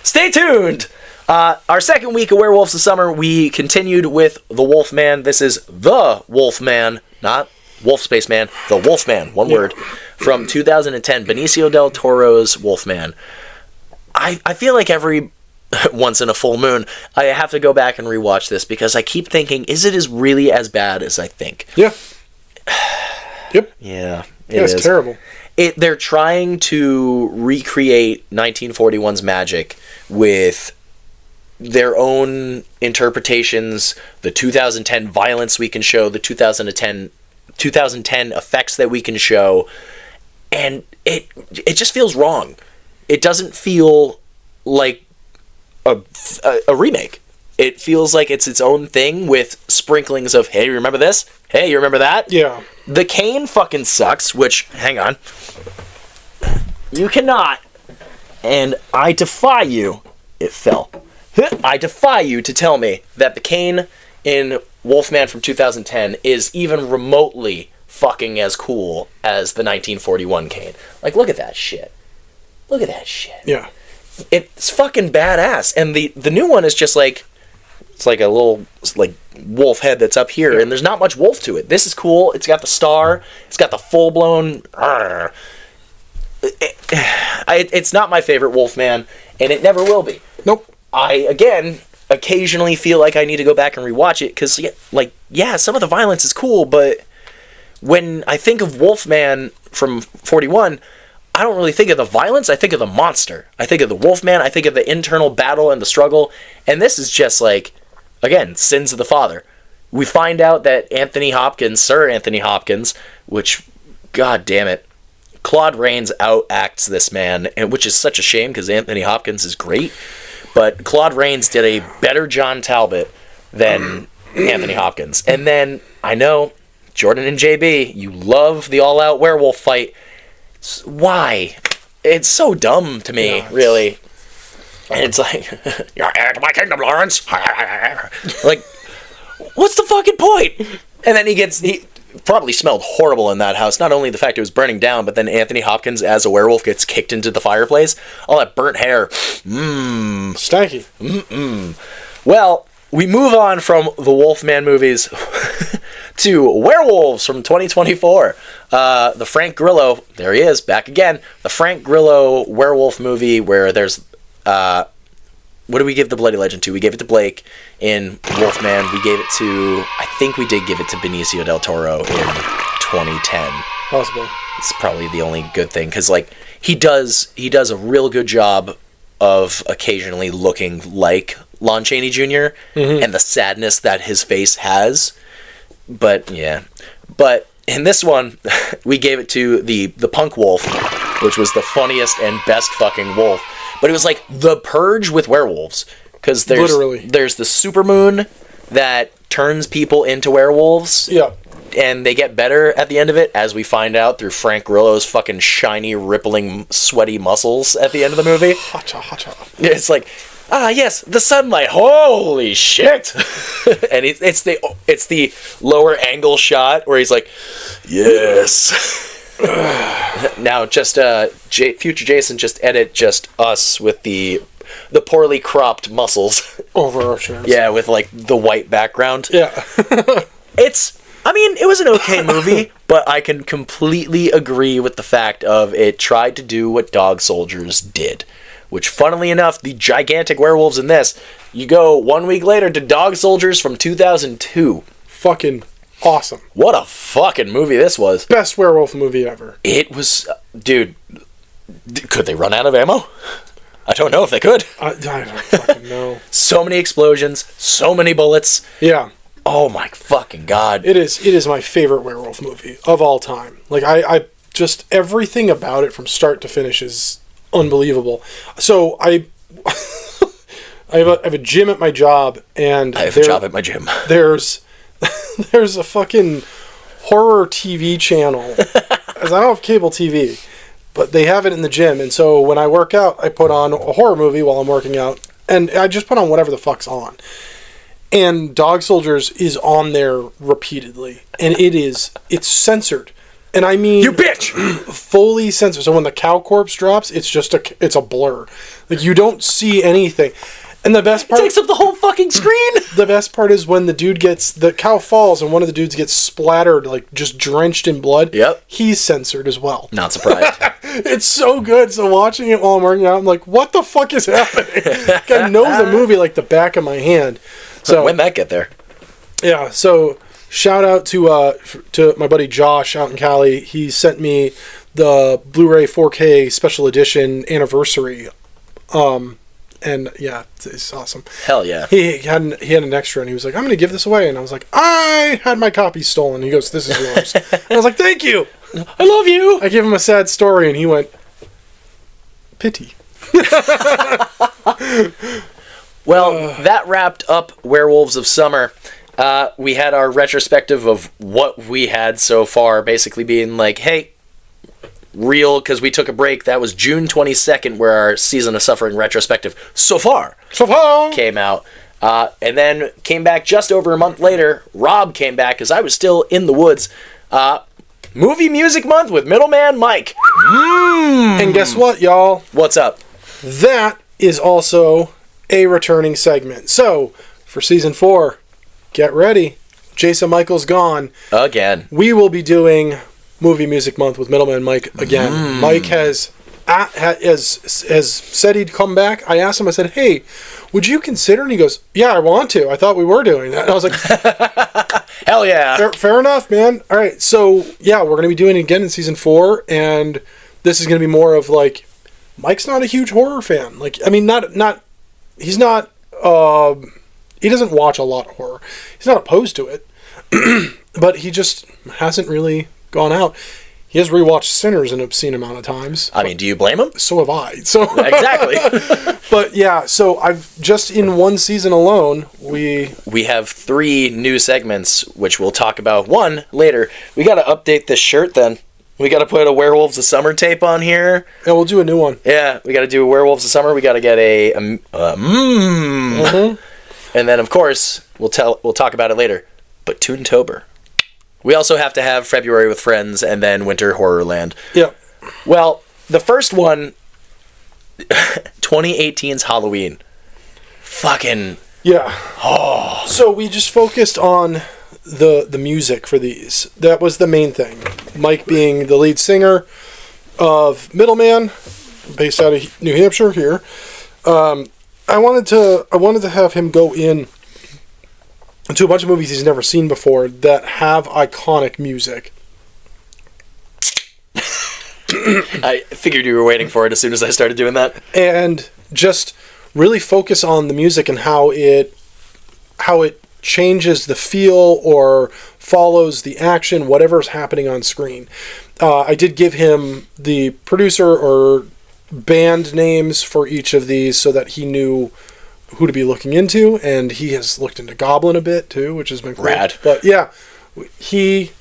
Stay tuned. Our second week of Werewolves of Summer, we continued with The Wolfman. This is The Wolfman, not Wolf Spaceman, The Wolfman, one word, from 2010, Benicio del Toro's Wolfman. I feel like every once in a full moon, I have to go back and rewatch this because I keep thinking, is it really as bad as I think? Yeah. Yep. Yeah, it's terrible. They're trying to recreate 1941's magic with their own interpretations, the 2010 violence we can show, the 2010 effects that we can show, and it just feels wrong. It doesn't feel like a remake. It feels like it's its own thing with sprinklings of, hey, remember this? Hey, you remember that? Yeah. The cane fucking sucks, which, hang on. You cannot, and I defy you, it fell. I defy you to tell me that the cane in Wolfman from 2010 is even remotely fucking as cool as the 1941 cane. Like, look at that shit. Look at that shit. Yeah. It's fucking badass. And the new one is just like, it's like a little like wolf head that's up here, and there's not much wolf to it. This is cool. It's got the star. It's got the full-blown... It's not my favorite Wolfman, and it never will be. Nope. I, again, occasionally feel like I need to go back and rewatch it, because, some of the violence is cool, but when I think of Wolfman from 41... I don't really think of the violence, I think of the monster. I think of the Wolfman, I think of the internal battle and the struggle, and this is just like, again, sins of the father. We find out that Sir Anthony Hopkins, which, god damn it, Claude Rains outacts this man, and which is such a shame because Anthony Hopkins is great, but Claude Rains did a better John Talbot than Anthony Hopkins. And then, I know, Jordan and JB, you love the all-out werewolf fight. Why? It's so dumb to me, really. And it's like, you're heir to my kingdom, Lawrence. Like, what's the fucking point? And then he probably smelled horrible in that house. Not only the fact it was burning down, but then Anthony Hopkins as a werewolf gets kicked into the fireplace. All that burnt hair. Stanky. Well, we move on from the Wolfman movies to Werewolves from 2024. The Frank Grillo, there he is, back again. The Frank Grillo werewolf movie where there's... what do we give the Bloody Legend to? We gave it to Blake in Wolfman. We gave it to... I think we did give it to Benicio del Toro in 2010. Possible. It's probably the only good thing, because, like, he does a real good job of occasionally looking like Lon Chaney Jr. And the sadness that his face has. But, yeah. But in this one, we gave it to the Punk Wolf, which was the funniest and best fucking wolf. But it was like The Purge with werewolves. Because there's the supermoon that turns people into werewolves. Yeah. And they get better at the end of it, as we find out through Frank Grillo's fucking shiny, rippling, sweaty muscles at the end of the movie. Hacha, hacha. It's like, yes, the sunlight. Holy shit! And it's the lower angle shot where he's like, yes. Now, just future Jason, just edit just us with the poorly cropped muscles over our chairs. Yeah, with like the white background. Yeah. It was an okay movie, but I can completely agree with the fact of it tried to do what Dog Soldiers did. Which, funnily enough, the gigantic werewolves in this, you go 1 week later to Dog Soldiers from 2002. Fucking awesome. What a fucking movie this was. Best werewolf movie ever. It was... Dude, could they run out of ammo? I don't know if they could. I don't fucking know. So many explosions, so many bullets. Yeah. Oh my fucking god. It is my favorite werewolf movie of all time. Like, I just... Everything about it from start to finish is unbelievable. So, I have a gym at my job, and... I have a job at my gym. There's a fucking horror TV channel. As I don't have cable TV, but they have it in the gym, and so when I work out, I put on a horror movie while I'm working out, and I just put on whatever the fuck's on. And Dog Soldiers is on there repeatedly, and it's censored. And I mean... You bitch! Fully censored. So when the cow corpse drops, it's a blur. Like, you don't see anything. And the best part... It takes up the whole fucking screen! The best part is when the cow falls and one of the dudes gets splattered, like, just drenched in blood. Yep. He's censored as well. Not surprised. It's so good. So watching it while I'm working out, I'm like, what the fuck is happening? Like, I know the movie like the back of my hand. So when'd that get there? Yeah, so shout out to my buddy Josh out in Cali. He sent me the Blu-ray 4K special edition anniversary. And yeah, it's awesome. Hell yeah. He had an extra, and he was like, I'm going to give this away. And I was like, I had my copy stolen. He goes, this is yours. And I was like, thank you. I love you. I gave him a sad story, and he went, pity. Well, that wrapped up Werewolves of Summer. We had our retrospective of what we had so far, basically being like, hey, real, because we took a break. That was June 22nd, where our Season of Suffering retrospective so far came out. And then came back just over a month later. Rob came back, because I was still in the woods. Movie Music Month with Middleman Mike. And guess what, y'all? What's up? That is also a returning segment. So, for Season 4, get ready. Jason Michael's gone. Again. We will be doing Movie Music Month with Middleman Mike again. Mike has said he'd come back. I asked him, I said, hey, would you consider? And he goes, yeah, I want to. I thought we were doing that. And I was like, hell yeah. Fair enough, man. All right, so yeah, we're going to be doing it again in Season 4, and this is going to be more of like, Mike's not a huge horror fan. Like, I mean, he's not, he doesn't watch a lot of horror. He's not opposed to it, but he just hasn't really gone out. He has rewatched Sinners an obscene amount of times. I mean, do you blame him? So have I. So Exactly. But yeah, so I've just in one season alone, we have 3 new segments, which we'll talk about one later. We got to update this shirt then. We got to put a Werewolves of Summer tape on here. Yeah, we'll do a new one. Yeah, we got to do a Werewolves of Summer. We got to get and then of course we'll talk about it later. But Toontober. We also have to have February with Friends and then Winter Horrorland. Yeah. Well, the first one, 2018's Halloween. Fucking yeah. Oh. So we just focused on the music for these. That was the main thing. Mike being the lead singer of Middleman, based out of New Hampshire here. I wanted to have him go into a bunch of movies he's never seen before that have iconic music. I figured you were waiting for it as soon as I started doing that. And just really focus on the music and how it changes the feel or follows the action, whatever's happening on screen. I did give him the producer or band names for each of these so that he knew who to be looking into, and he has looked into Goblin a bit too, which has been cool. Rad. But yeah, the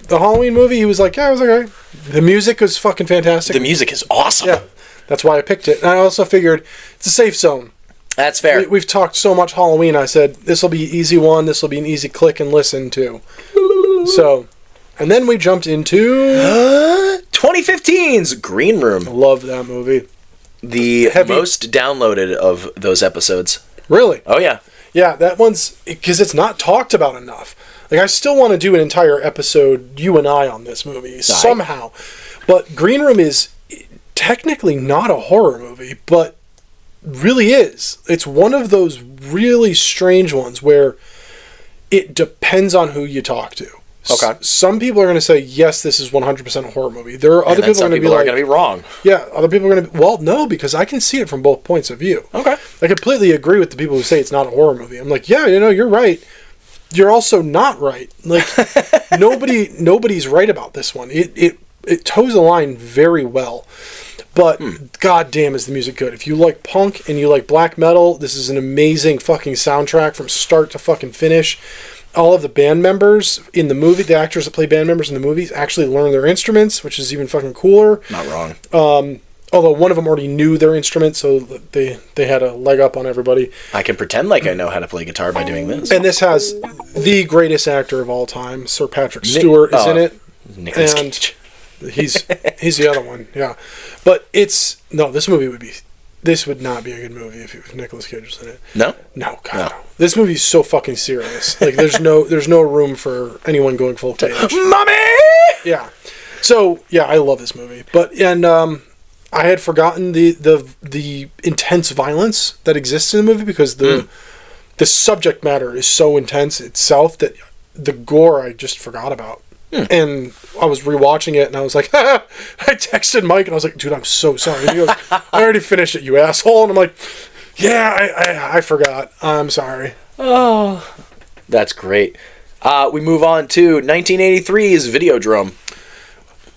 Halloween movie, he was like, yeah, it was okay. The music was fucking fantastic. The music is awesome. Yeah, that's why I picked it. And I also figured it's a safe zone. That's fair. We've talked so much Halloween. I said this will be an easy one. This will be an easy click and listen to. So, and then we jumped into 2015's Green Room. Love that movie. The most downloaded of those episodes. Really? Oh yeah. Yeah, that one's because it's not talked about enough. Like I still want to do an entire episode, you and I, on this movie somehow. But Green Room is technically not a horror movie, but really is. It's one of those really strange ones where it depends on who you talk to. Okay. Some people are going to say, yes, this is 100% a horror movie. There are other people are going to be wrong. Yeah, other people are going to be, well, no, because I can see it from both points of view. Okay. I completely agree with the people who say it's not a horror movie. I'm like, yeah, you're right. You're also not right. Like, nobody's right about this one. It toes the line very well. But goddamn is the music good. If you like punk and you like black metal, this is an amazing fucking soundtrack from start to fucking finish. All of the band members in the movie, the actors that play band members in the movies, actually learn their instruments, which is even fucking cooler. Not wrong. Although one of them already knew their instrument, so they had a leg up on everybody. I can pretend like I know how to play guitar by doing this. And this has the greatest actor of all time, Sir Patrick Stewart, is in it. Nicolas and Cage. he's the other one, yeah. But this would not be a good movie if Nicolas Cage was in it. No? No, God, no. This movie's so fucking serious. Like, there's no room for anyone going full cage. Mommy! Yeah. So, yeah, I love this movie. I had forgotten the intense violence that exists in the movie because the subject matter is so intense itself that the gore I just forgot about. And I was rewatching it and I was like, I texted Mike and I was like, dude, I'm so sorry. And he goes, I already finished it, you asshole. And I'm like, yeah, I forgot. I'm sorry. Oh, that's great. We move on to 1983's Videodrome.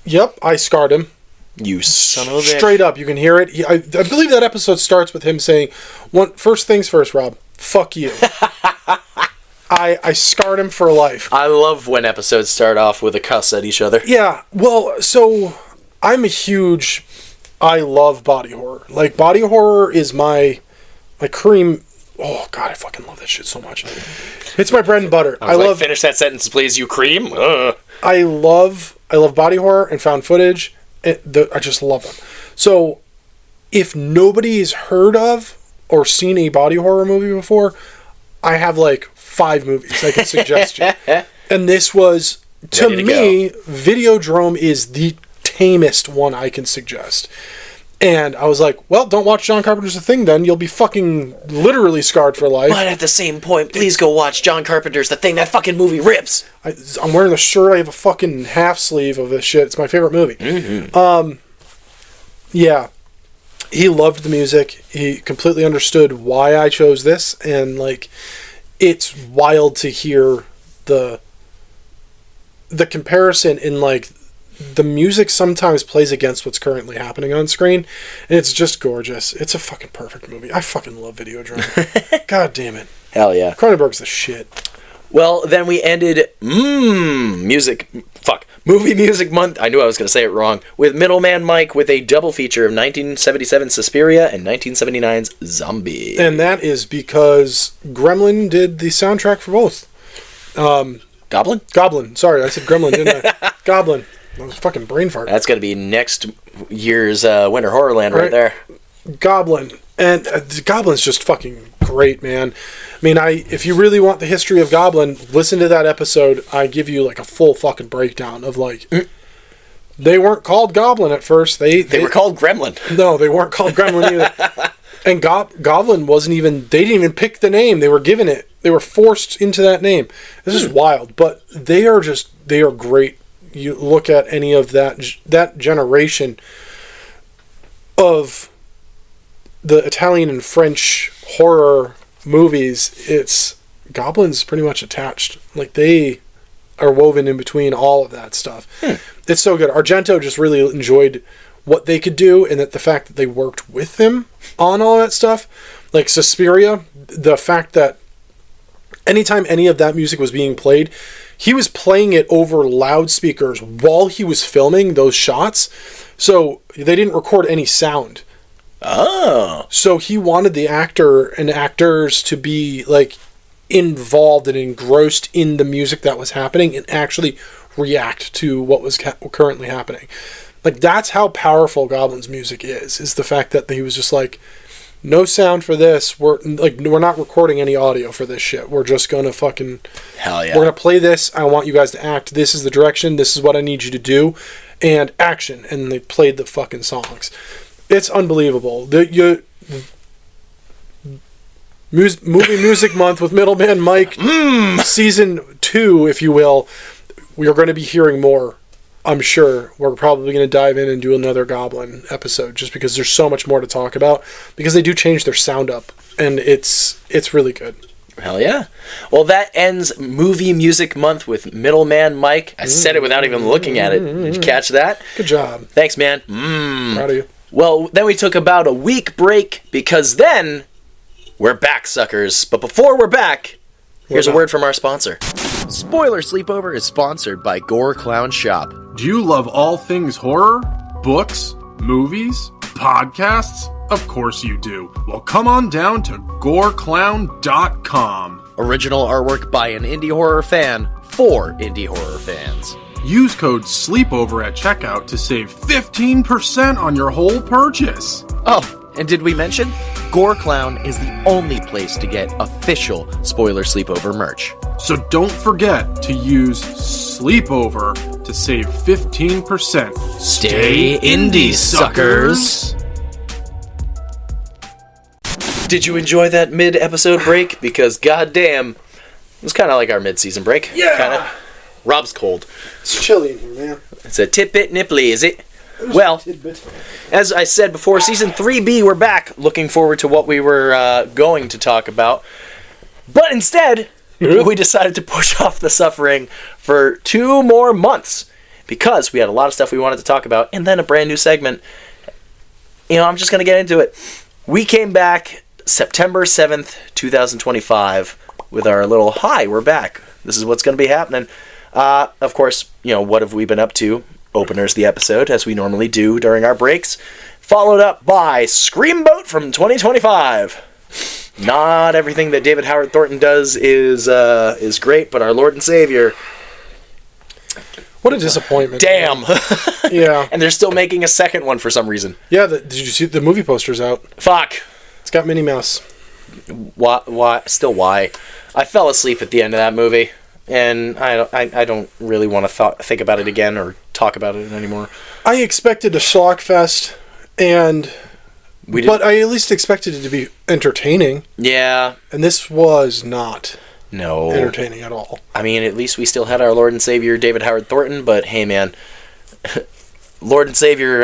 Yep, I scarred him. You son of a bitch. Straight up, you can hear it. I believe that episode starts with him saying, first things first, Rob, fuck you. I scarred him for life. I love when episodes start off with a cuss at each other. Yeah, well, so I love body horror. Like, body horror is my cream. Oh, God, I fucking love that shit so much. It's my bread and butter. I love. Finish that sentence, please, you cream. Ugh. I love body horror and found footage. I just love them. So, if nobody's heard of or seen a body horror movie before, I have like 5 movies I can suggest you. And this was, to me, Videodrome is the tamest one I can suggest. And I was like, well, don't watch John Carpenter's The Thing then. You'll be fucking literally scarred for life. But at the same point, please go watch John Carpenter's The Thing. That fucking movie rips. I'm wearing the shirt. I have a fucking half sleeve of this shit. It's my favorite movie. Mm-hmm. Yeah. He loved the music. He completely understood why I chose this. And, like, it's wild to hear the comparison in like the music sometimes plays against what's currently happening on screen, and it's just gorgeous. It's a fucking perfect movie. I fucking love Videodrome. God damn it. Hell yeah. Cronenberg's the shit. Well, then we ended Movie Music Month. I knew I was going to say it wrong. With Middleman Mike with a double feature of 1977 Suspiria and 1979's Zombie. And that is because Gremlin did the soundtrack for both. Goblin? Sorry, I said Gremlin, didn't I? Goblin. That was fucking brain fart. That's going to be next year's Winter Horrorland right there. Goblin. And Goblin's just fucking great, man. I mean, if you really want the history of Goblin, listen to that episode. I give you like a full fucking breakdown of like... They weren't called Goblin at first. They were called Gremlin. No, they weren't called Gremlin either. And Goblin wasn't even... They didn't even pick the name. They were given it. They were forced into that name. This is wild. But they are great. You look at any of that generation of the Italian and French horror movies, it's Goblin's pretty much attached. Like, they are woven in between all of that stuff. It's so good. Argento just really enjoyed what they could do, and that the fact that they worked with him on all that stuff. Like Suspiria, the fact that anytime any of that music was being played, he was playing it over loudspeakers while he was filming those shots. So they didn't record any sound. Oh. So he wanted the actor and actors to be like involved and engrossed in the music that was happening and actually react to what was currently happening. Like, that's how powerful Goblin's music is the fact that he was just like, no sound for this. We're not recording any audio for this shit. We're just gonna fucking... Hell yeah. We're gonna play this. I want you guys to act. This is the direction. This is what I need you to do. And action. And they played the fucking songs. It's unbelievable. Movie Music Month with Middleman Mike, Season 2, if you will. We are going to be hearing more, I'm sure. We're probably going to dive in and do another Goblin episode, just because there's so much more to talk about, because they do change their sound up, and it's really good. Hell yeah. Well, that ends Movie Music Month with Middleman Mike. I said it without even looking at it. Did you catch that? Good job. Thanks, man. Proud of you. Well, then we took about a week break, because then we're back, suckers. But before we're back, here's a word from our sponsor. Spoiler Sleepover is sponsored by Gore Clown Shop. Do you love all things horror? Books? Movies? Podcasts? Of course you do. Well, come on down to goreclown.com. Original artwork by an indie horror fan for indie horror fans. Use code SLEEPOVER at checkout to save 15% on your whole purchase. Oh, and did we mention? Gore Clown is the only place to get official Spoiler Sleepover merch. So don't forget to use Sleepover to save 15%. Stay indie, suckers! Did you enjoy that mid-episode break? Because goddamn, it was kind of like our mid-season break. Yeah! Kinda. Rob's cold. It's chilly in here, man. It's a tidbit nipply, is it? Well, as I said before, Season 3B, we're back. Looking forward to what we were going to talk about. But instead, we decided to push off the suffering for 2 more months. Because we had a lot of stuff we wanted to talk about, and then a brand new segment. You know, I'm just going to get into it. We came back September 7th, 2025, with our little, hi, we're back. This is what's going to be happening. Of course, you know, what have we been up to? Openers the episode, as we normally do during our breaks. Followed up by Screamboat from 2025. Not everything that David Howard Thornton does is great, but our Lord and Savior... What a disappointment. Damn. Yeah. And they're still making a second one for some reason. Yeah, did you see the movie poster's out? Fuck. It's got Minnie Mouse. Why? Still why? I fell asleep at the end of that movie, and I don't really want to think about it again or talk about it anymore. I expected a schlock fest, but I at least expected it to be entertaining. Yeah. And this was not entertaining at all. I mean, at least we still had our Lord and Savior, David Howard Thornton, but hey, man. Lord and Savior,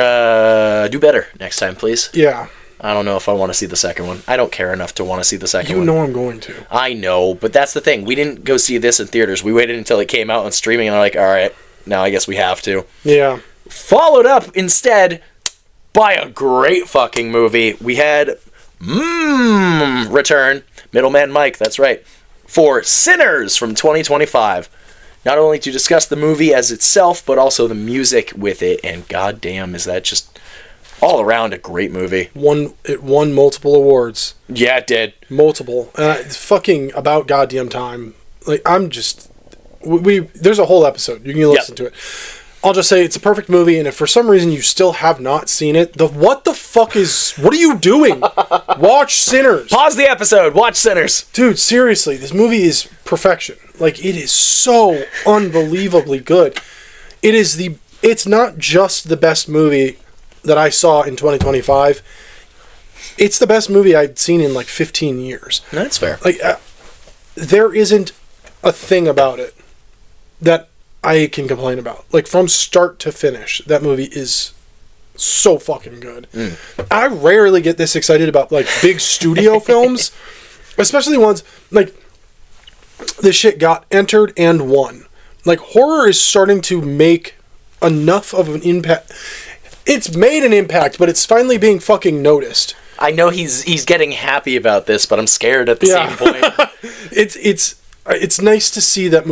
do better next time, please. Yeah. I don't know if I want to see the second one. I don't care enough to want to see the second one. You know I'm going to. I know, but that's the thing. We didn't go see this in theaters. We waited until it came out on streaming, and I'm like, all right, now I guess we have to. Yeah. Followed up instead by a great fucking movie. We had return, Middleman Mike, that's right, for Sinners from 2025. Not only to discuss the movie as itself, but also the music with it, and goddamn, is that just all around a great movie. It won multiple awards. Yeah, it did. Multiple. It's fucking about goddamn time. Like, I'm just... There's a whole episode. You can listen to it. I'll just say it's a perfect movie, and if for some reason you still have not seen it, what are you doing? Watch Sinners. Pause the episode. Watch Sinners. Dude, seriously, this movie is perfection. Like, it is so unbelievably good. It's not just the best movie that I saw in 2025. It's the best movie I'd seen in like 15 years. That's fair. Like, there isn't a thing about it that I can complain about. Like, from start to finish, that movie is so fucking good. I rarely get this excited about, like, big studio films, especially ones, like, this shit got entered and won. Like, horror is starting to make enough of an impact. It's made an impact, but it's finally being fucking noticed. I know he's getting happy about this, but I'm scared at the same point. It's nice to see that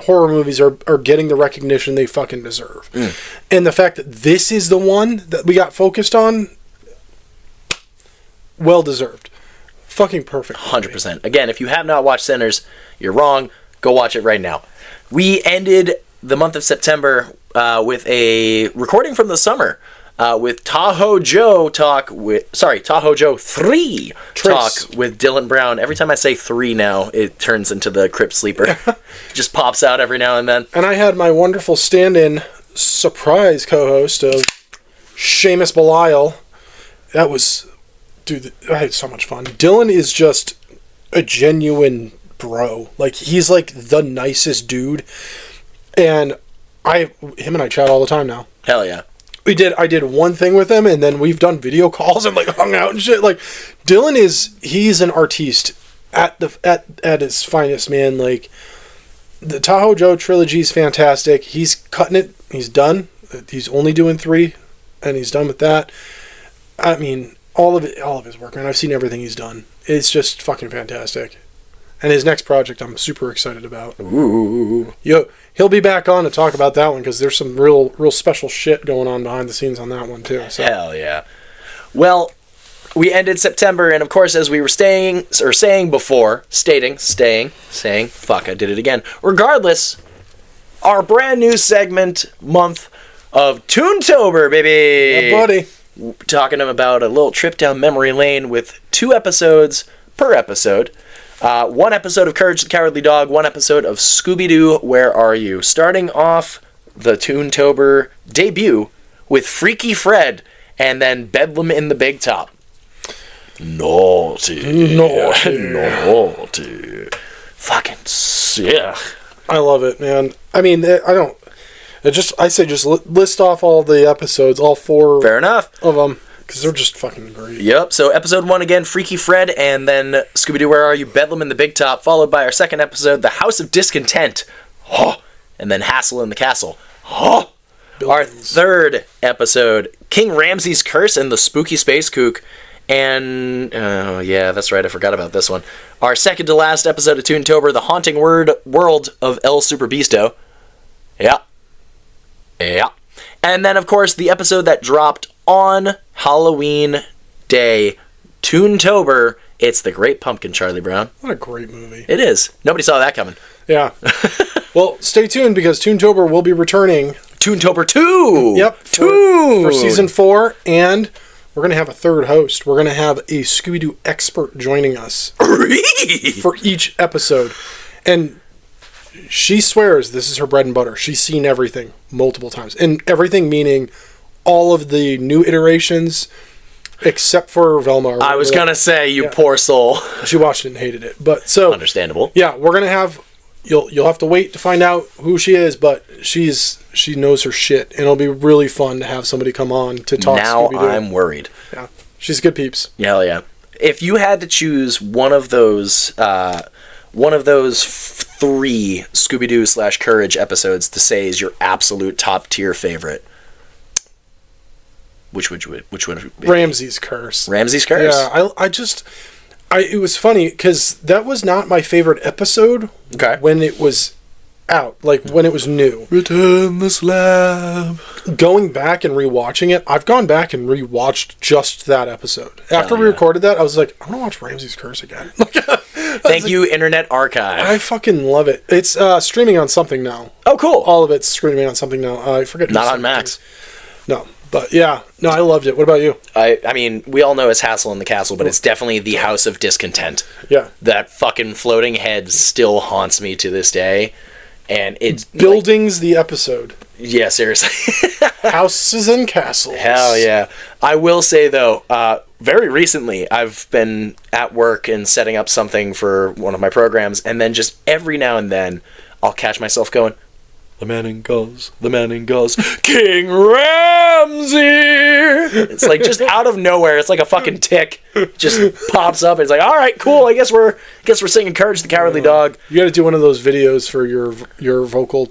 horror movies are getting the recognition they fucking deserve. And the fact that this is the one that we got focused on, well deserved. Fucking perfect. 100%. Again, if you have not watched Sinners, you're wrong. Go watch it right now. We ended the month of September with a recording from the summer with Tahoe Joe 3 talk with Dylan Brown. Every time I say 3 now, it turns into the Crypt Sleeper. Just pops out every now and then. And I had my wonderful stand-in surprise co-host of Seamus Belial. That was... Dude, I had so much fun. Dylan is just a genuine bro. Like, he's like the nicest dude. And him and I chat all the time now. Hell yeah. I did one thing with him, and then we've done video calls and like hung out and shit. Like, Dylan he's an artiste at his finest, man. Like, the Tahoe Joe trilogy is fantastic. He's cutting it. He's done. He's only doing 3, and he's done with that. I mean, all of his work, man. I've seen everything he's done. It's just fucking fantastic. And his next project, I'm super excited about. Ooh. He'll be back on to talk about that one, because there's some real special shit going on behind the scenes on that one too. So. Hell yeah. Well, we ended September, and of course, as we were saying before, fuck, I did it again. Regardless, our brand new segment month of Toontober, baby. Yeah, buddy. Talking about a little trip down memory lane with 2 episodes per episode. 1 episode of Courage the Cowardly Dog, 1 episode of Scooby-Doo, Where Are You? Starting off the Toontober debut with Freaky Fred, and then Bedlam in the Big Top. Naughty. Fucking sick. I love it, man. I mean, I say just list off all the episodes, all 4 Fair enough. of them, because they're just fucking great. Yep, so episode 1 again, Freaky Fred, and then Scooby-Doo, Where Are You? Bedlam in the Big Top, followed by our second episode, The House of Discontent, and then Hassle in the Castle. Our third episode, King Ramses' Curse and the Spooky Space Kook, and, oh yeah, that's right, I forgot about this one. Our second to last episode of Toontober, The Haunting World of El Super Beasto. Yeah. And then, of course, the episode that dropped on Halloween Day, Toontober. It's The Great Pumpkin, Charlie Brown. What a great movie. It is. Nobody saw that coming. Yeah. Well, stay tuned, because Toontober will be returning. Toontober 2! Yep. For season 4, and we're going to have a third host. We're going to have a Scooby-Doo expert joining us for each episode. And she swears this is her bread and butter. She's seen everything multiple times. And everything meaning all of the new iterations, except for Velma. I was going to say, you poor soul. She watched it and hated it. But so understandable. Yeah, we're going to have... You'll have to wait to find out who she is, but she knows her shit, and it'll be really fun to have somebody come on to talk now Scooby-Doo. I'm worried. Yeah. She's good peeps. Hell yeah. If you had to choose one of those three Scooby-Doo / Courage episodes to say is your absolute top tier favorite, which would it be? Ramsey's Curse. Ramsey's Curse? Yeah, it was funny because that was not my favorite episode when it was out, like when it was new. Return the slab. Going back and rewatching it, I've gone back and rewatched just that episode. After we recorded that, I was like, I want to watch Ramsey's Curse again. Thank you, Internet Archive. I fucking love it. It's streaming on something now. Oh, cool. All of it's streaming on something now. I forget. Not on Max. No, but yeah. No, I loved it. What about you? I mean, we all know it's Hassle in the Castle, but it's definitely the House of Discontent. Yeah. That fucking floating head still haunts me to this day. And it's... Buildings, the episode. Yeah, seriously. Houses and castles. Hell yeah. I will say, though, very recently, I've been at work and setting up something for one of my programs, and then just every now and then, I'll catch myself going, the man in gauze, King Ramsey! It's like just out of nowhere. It's like a fucking tick. Just pops up. It's like, all right, cool. I guess we're singing Courage the Cowardly Dog. You got to do one of those videos for your vocal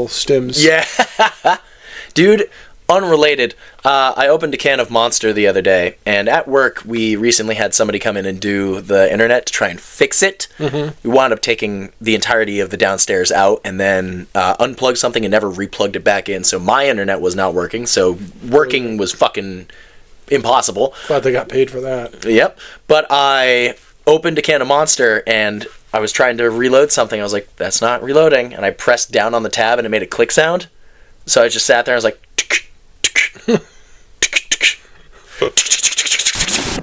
stims. Yeah. Dude, unrelated. I opened a can of Monster the other day, and at work we recently had somebody come in and do the internet to try and fix it. Mm-hmm. We wound up taking the entirety of the downstairs out and then unplugged something and never replugged it back in, so my internet was not working, so working was fucking impossible. Glad they got paid for that. Yep. But I opened a can of Monster and I was trying to reload something. I was like, that's not reloading, and I pressed down on the tab and it made a click sound. So I just sat there and I was like,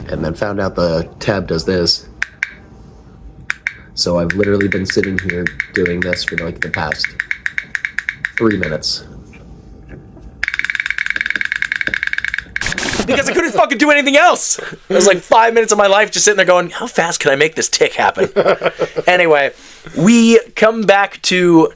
and then found out the tab does this. So I've literally been sitting here doing this for like the past 3 minutes. Because I couldn't fucking do anything else. It was like 5 minutes of my life just sitting there going, how fast can I make this tick happen? Anyway, we come back to,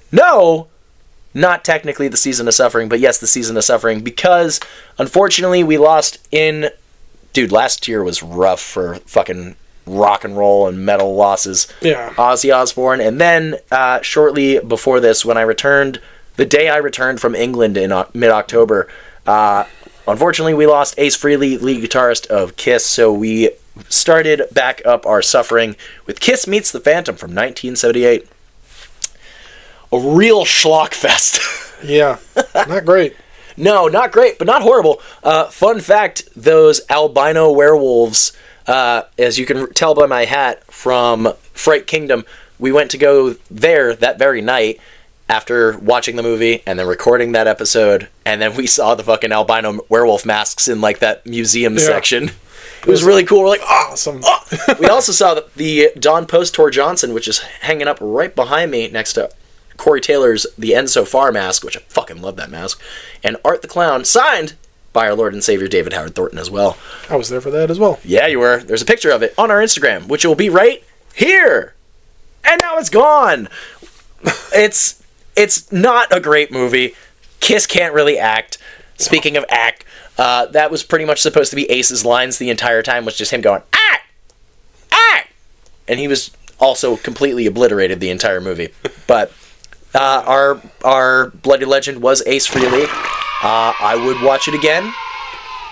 not technically the Season of Suffering, but yes, the Season of Suffering, because unfortunately we lost dude, last year was rough for fucking rock and roll and metal losses. Yeah. Ozzy Osbourne. And then shortly before this, when I returned, the day I returned from England in mid-October, unfortunately we lost Ace Frehley, lead guitarist of Kiss, so we started back up our suffering with Kiss Meets the Phantom from 1978. A real schlock fest. Yeah, not great. No, not great, but not horrible. Fun fact, those albino werewolves, as you can tell by my hat from Fright Kingdom, we went to go there that very night after watching the movie and then recording that episode, and then we saw the fucking albino werewolf masks in like that museum section. It was really cool. We're like, awesome. Oh. We also saw the Don Post Tor Johnson, which is hanging up right behind me next to Corey Taylor's The End So Far mask, which I fucking love that mask, and Art the Clown, signed by our Lord and Savior David Howard Thornton as well. I was there for that as well. Yeah, you were. There's a picture of it on our Instagram, which will be right here. And now it's gone. It's not a great movie. Kiss can't really act. Speaking of act, that was pretty much supposed to be Ace's lines the entire time, was just him going, act! Act! And he was also completely obliterated the entire movie. But our bloody legend was Ace Frehley. I would watch it again.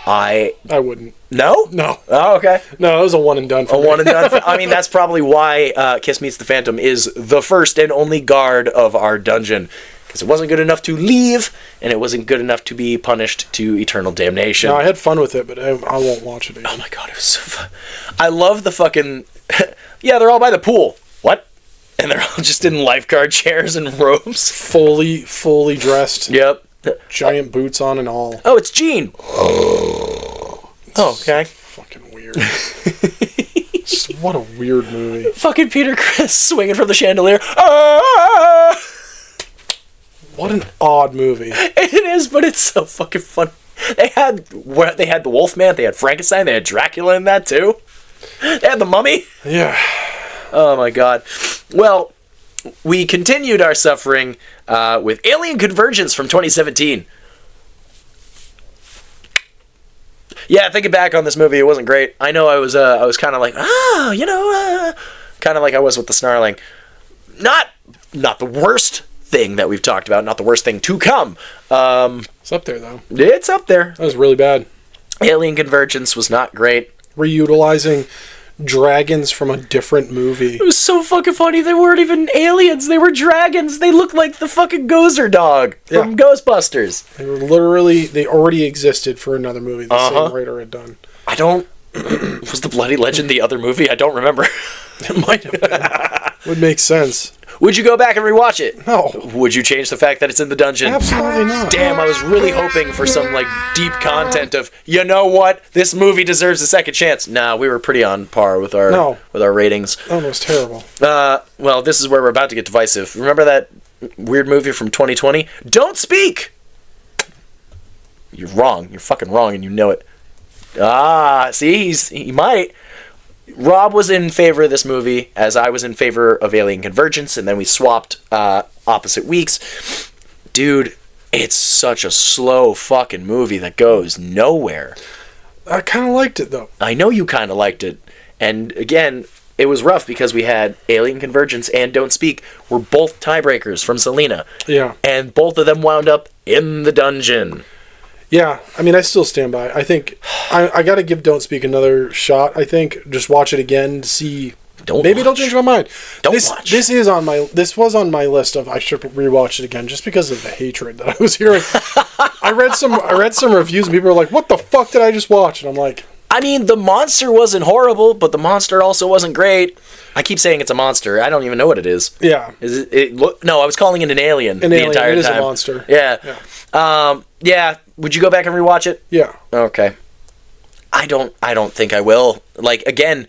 I wouldn't. No? No. Oh, okay. No, it was a one and done for me. One and done. I mean, that's probably why Kiss Meets the Phantom is the first and only guard of our dungeon. Because it wasn't good enough to leave, and it wasn't good enough to be punished to eternal damnation. No, I had fun with it, but I won't watch it again. Oh my god, it was so fun. I love the fucking... yeah, they're all by the pool. What? And they're all just in lifeguard chairs and robes. Fully dressed. Yep. Giant boots on and all. Oh, it's Gene. Oh, okay. Fucking weird. What a weird movie. Fucking Peter Criss swinging from the chandelier. Ah! What an odd movie. It is, but it's so fucking fun. They had the Wolfman, they had Frankenstein, they had Dracula in that too. They had the Mummy. Yeah. Oh my god. Well, we continued our suffering with Alien Convergence from 2017. Yeah, thinking back on this movie, it wasn't great. I know I was kind of like, kind of like I was with the snarling. Not the worst thing that we've talked about, not the worst thing to come. It's up there, though. It's up there. That was really bad. Alien Convergence was not great. Reutilizing dragons from a different movie. It was so fucking funny. They weren't even aliens. They were dragons. They looked like the fucking Gozer dog from Ghostbusters. They already existed for another movie the same writer had done. Was the Bloody Legend the other movie? I don't remember. It might have been. Would make sense. Would you go back and rewatch it? No. Would you change the fact that it's in the dungeon? Absolutely not. Damn, I was really hoping for some, like, deep content of, you know what? This movie deserves a second chance. Nah, we were pretty on par with our ratings. Oh, it was terrible. Well, this is where we're about to get divisive. Remember that weird movie from 2020? Don't Speak! You're wrong. You're fucking wrong, and you know it. See? He might. Rob was in favor of this movie, as I was in favor of Alien Convergence, and then we swapped opposite weeks. Dude, it's such a slow fucking movie that goes nowhere. I kind of liked it, though. I know you kind of liked it. And again, it was rough because we had Alien Convergence and Don't Speak were both tiebreakers from Selena. Yeah. And both of them wound up in the dungeon. Yeah, I mean, I still stand by. I think I got to give Don't Speak another shot. I think just watch it again to see. Maybe it'll change my mind. Watch. This was on my list of I should rewatch it again just because of the hatred that I was hearing. I read some reviews and people were like, "What the fuck did I just watch?" And I'm like, I mean, the monster wasn't horrible, but the monster also wasn't great. I keep saying it's a monster. I don't even know what it is. Yeah. No, I was calling it an alien entire time. It is time. A monster. Yeah. Yeah. Would you go back and rewatch it? Yeah. Okay. I don't think I will. Like, again,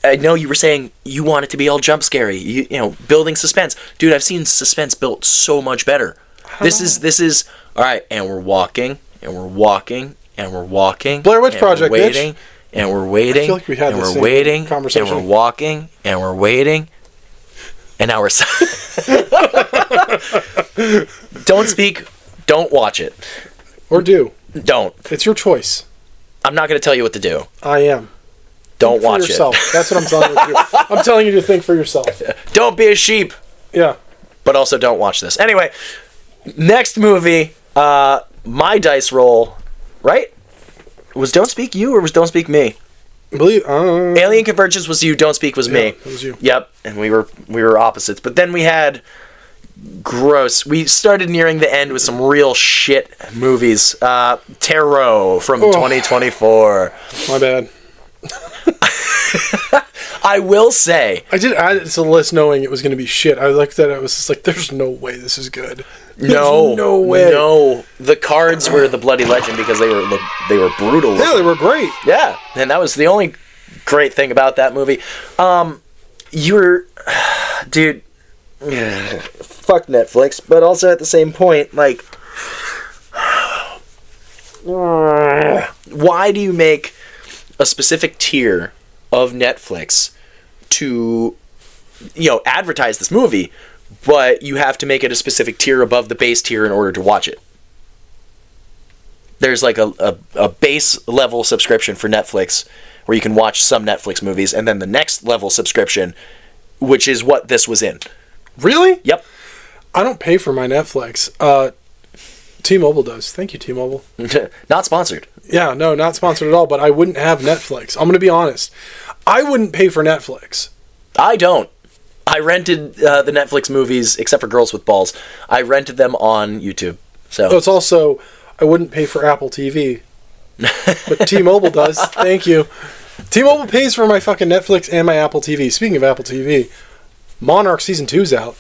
I know you were saying you want it to be all jump scary. You know, building suspense. Dude, I've seen suspense built so much better. This is all right, and we're walking, and we're walking, and we're walking. Blair Witch Project, we're waiting, bitch. And we're waiting. I feel like we had and we're waiting, conversation. And we're walking, and we're waiting. And now we're Don't Speak. Don't watch it. Or do. Don't. It's your choice. I'm not going to tell you what to do. I am. Don't think watch for yourself. it. That's what I'm telling you to do. I'm telling you to think for yourself. Don't be a sheep. Yeah. But also don't watch this. Anyway, next movie, my dice roll, right? Was Don't Speak you or was Don't Speak me? Alien Convergence was you, Don't Speak was me. It was you. Yep, and we were opposites. But then we had we started nearing the end with some real shit movies. Tarot from 2024. My bad. I will say, I did add it to the list knowing it was going to be shit. I liked that. I was just like, there's no way this is good. No way. No, the cards were the Bloody Legend because they were brutal. Yeah, they were great. Yeah, and that was the only great thing about that movie. Dude, fuck Netflix, but also at the same point, like, why do you make a specific tier of Netflix to, advertise this movie, but you have to make it a specific tier above the base tier in order to watch it? There's like a base level subscription for Netflix where you can watch some Netflix movies, and then the next level subscription, which is what this was in. Really? Yep. I don't pay for my Netflix. T-Mobile does. Thank you, T-Mobile. Not sponsored. Yeah, no, not sponsored at all, but I wouldn't have Netflix. I'm going to be honest. I wouldn't pay for Netflix. I don't. I rented the Netflix movies, except for Girls with Balls. I rented them on YouTube. So it's also, I wouldn't pay for Apple TV. But T-Mobile does. Thank you. T-Mobile pays for my fucking Netflix and my Apple TV. Speaking of Apple TV, Monarch Season 2's out.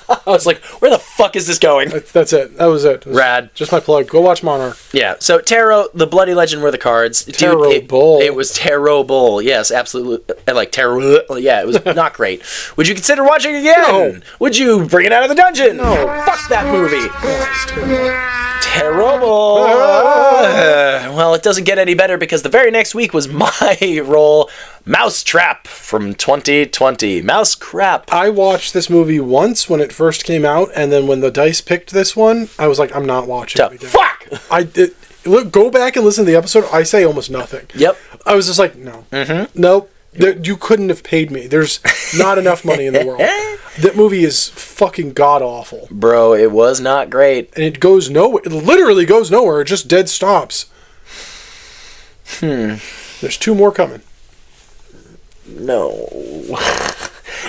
I was like, where the fuck is this going? That's it. That was it. Rad. Just my plug. Go watch Monarch. Yeah. So Tarot, the Bloody Legend were the cards. Terrible. It was terrible. Yes, absolutely. Like terrible. Yeah, it was not great. Would you consider watching it again? No. Would you bring it out of the dungeon? No. Fuck that movie. Terrible. Well, it doesn't get any better because the very next week was my role, Mousetrap from 2020. Mouse Crap. I watched this movie once when it first came out, and then when the dice picked this one, I was like, I'm not watching it again. Fuck! Look, go back and listen to the episode. I say almost nothing. Yep. I was just like, no. Mm-hmm. Nope. You couldn't have paid me. There's not enough money in the world. That movie is fucking god-awful. Bro, it was not great. And it goes nowhere. It literally goes nowhere. It just dead stops. There's 2 more coming. No.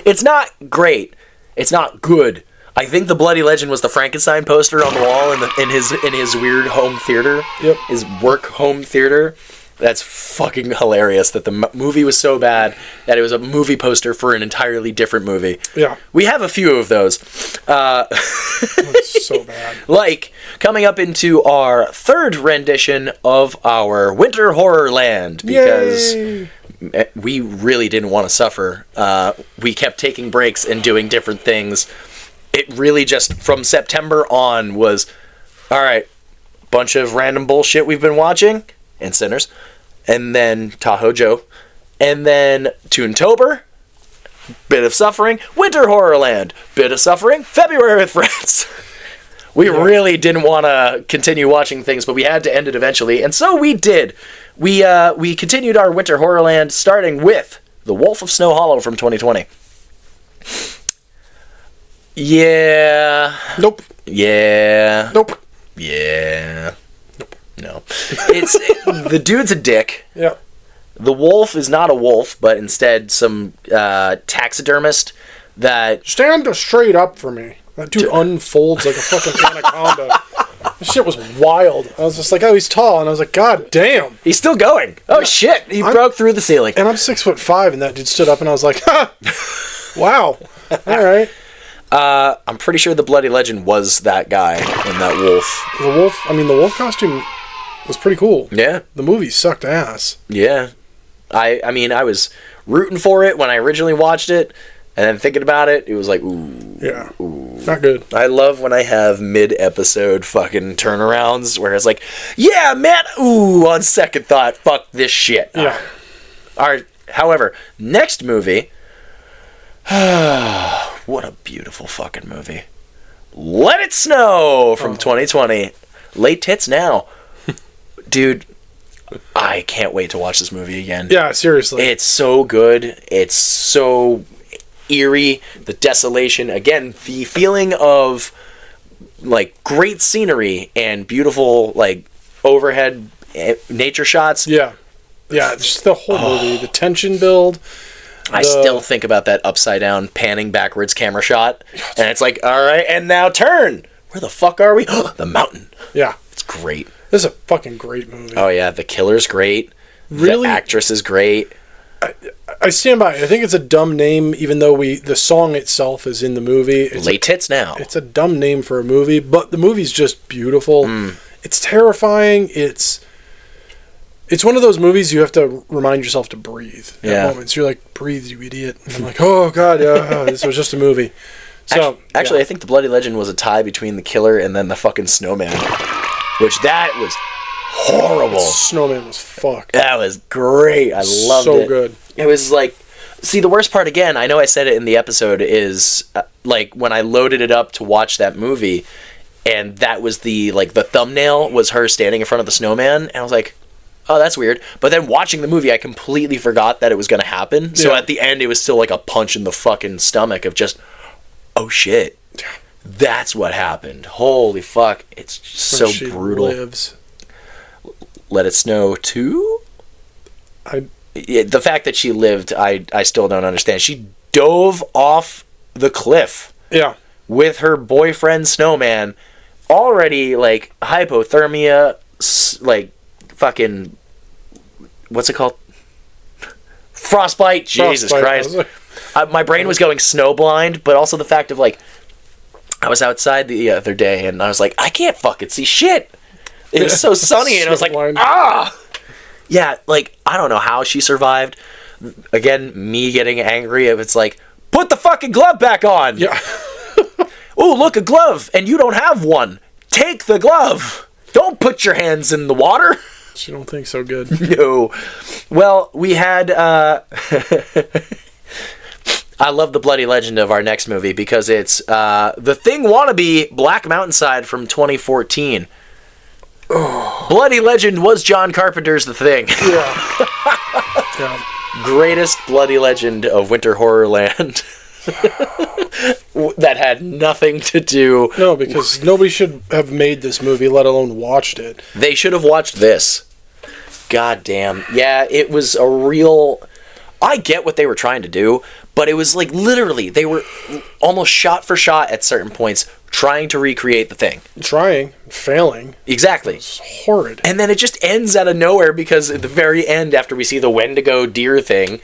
It's not great. It's not good. I think the Bloody Legend was the Frankenstein poster on the wall in his weird home theater. Yep. His work home theater. That's fucking hilarious that the movie was so bad that it was a movie poster for an entirely different movie. Yeah. We have a few of those. It's so bad. Like, coming up into our 3rd rendition of our Winter Horror Land, because Yay! we really didn't want to suffer. We kept taking breaks and doing different things. It really just, from September on, was, all right, bunch of random bullshit we've been watching, and Sinners, and then Tahoe Joe, and then Toontober, bit of suffering, Winter Horrorland, bit of suffering, February with Friends. We really didn't want to continue watching things, but we had to end it eventually, and so we did. We continued our Winter Horrorland, starting with The Wolf of Snow Hollow from 2020. Yeah. Nope. Yeah. Nope. Yeah. No. The dude's a dick. Yeah. The wolf is not a wolf, but instead some taxidermist that... Stand straight up for me. That dude unfolds like a fucking anaconda. This shit was wild. I was just like, oh, he's tall. And I was like, God damn. He's still going. Oh, shit. He broke through the ceiling. And I'm 6'5", and that dude stood up, and I was like, ha! Wow. All right. I'm pretty sure the Bloody Legend was that guy in that wolf. The wolf costume was pretty cool. Yeah. The movie sucked ass. Yeah. I mean, I was rooting for it when I originally watched it, and then thinking about it, it was like, ooh. Yeah. Ooh. Not good. I love when I have mid-episode fucking turnarounds where it's like, yeah, man, ooh, on second thought, fuck this shit. Yeah. Alright, however, next movie, what a beautiful fucking movie. Let It Snow from 2020. Late tits now. Dude, I can't wait to watch this movie again. Yeah, seriously. It's so good. It's so eerie. The desolation. Again, the feeling of like great scenery and beautiful like overhead nature shots. Yeah. Yeah, just the whole movie. The tension build. I still think about that upside down panning backwards camera shot. And it's like, all right, and now turn. Where the fuck are we? The mountain. Yeah. It's great. This is a fucking great movie. Oh yeah, the killer's great. Really? The actress is great. I stand by it. I think it's a dumb name, even though the song itself is in the movie. Late tits now. It's a dumb name for a movie, but the movie's just beautiful. It's terrifying. It's one of those movies you have to remind yourself to breathe at moments. You're like, breathe, you idiot. And I'm like, oh god, yeah, this was just a movie. So actually, I think the Bloody Legend was a tie between the killer and then the fucking snowman, which that was horrible. Snowman was fucked. That was great. I loved it. So good. It was like, see, the worst part again, I know I said it in the episode, is like when I loaded it up to watch that movie, and that was the thumbnail was her standing in front of the snowman, and I was like, oh, that's weird. But then watching the movie, I completely forgot that it was going to happen. So at the end, it was still like a punch in the fucking stomach of just, oh shit, that's what happened. Holy fuck, it's so brutal. Lives. Let It Snow 2? The fact that she lived, I still don't understand. She dove off the cliff. Yeah. With her boyfriend Snowman, already like hypothermia, like fucking, what's it called? Frostbite. Jesus Christ. My brain was going snowblind, but also the fact of like, I was outside the other day and I was like, I can't fucking see shit. It was so sunny and I was like, ah! Yeah, like, I don't know how she survived. Again, me getting angry if it's like, put the fucking glove back on! Yeah. Ooh, look, a glove, and you don't have one. Take the glove! Don't put your hands in the water! She don't think so good. No. Well, we had, I love the bloody legend of our next movie because it's, The Thing wannabe Black Mountainside from 2014. Bloody Legend was John Carpenter's The Thing. Yeah. Yeah. Greatest bloody legend of Winter Horrorland. That had nothing to do. No, because nobody should have made this movie, let alone watched it. They should have watched this. God damn. Yeah, it was a real... I get what they were trying to do, but it was like literally, they were almost shot for shot at certain points trying to recreate The Thing. Trying, failing. Exactly. It's horrid. And then it just ends out of nowhere because at the very end, after we see the Wendigo deer thing,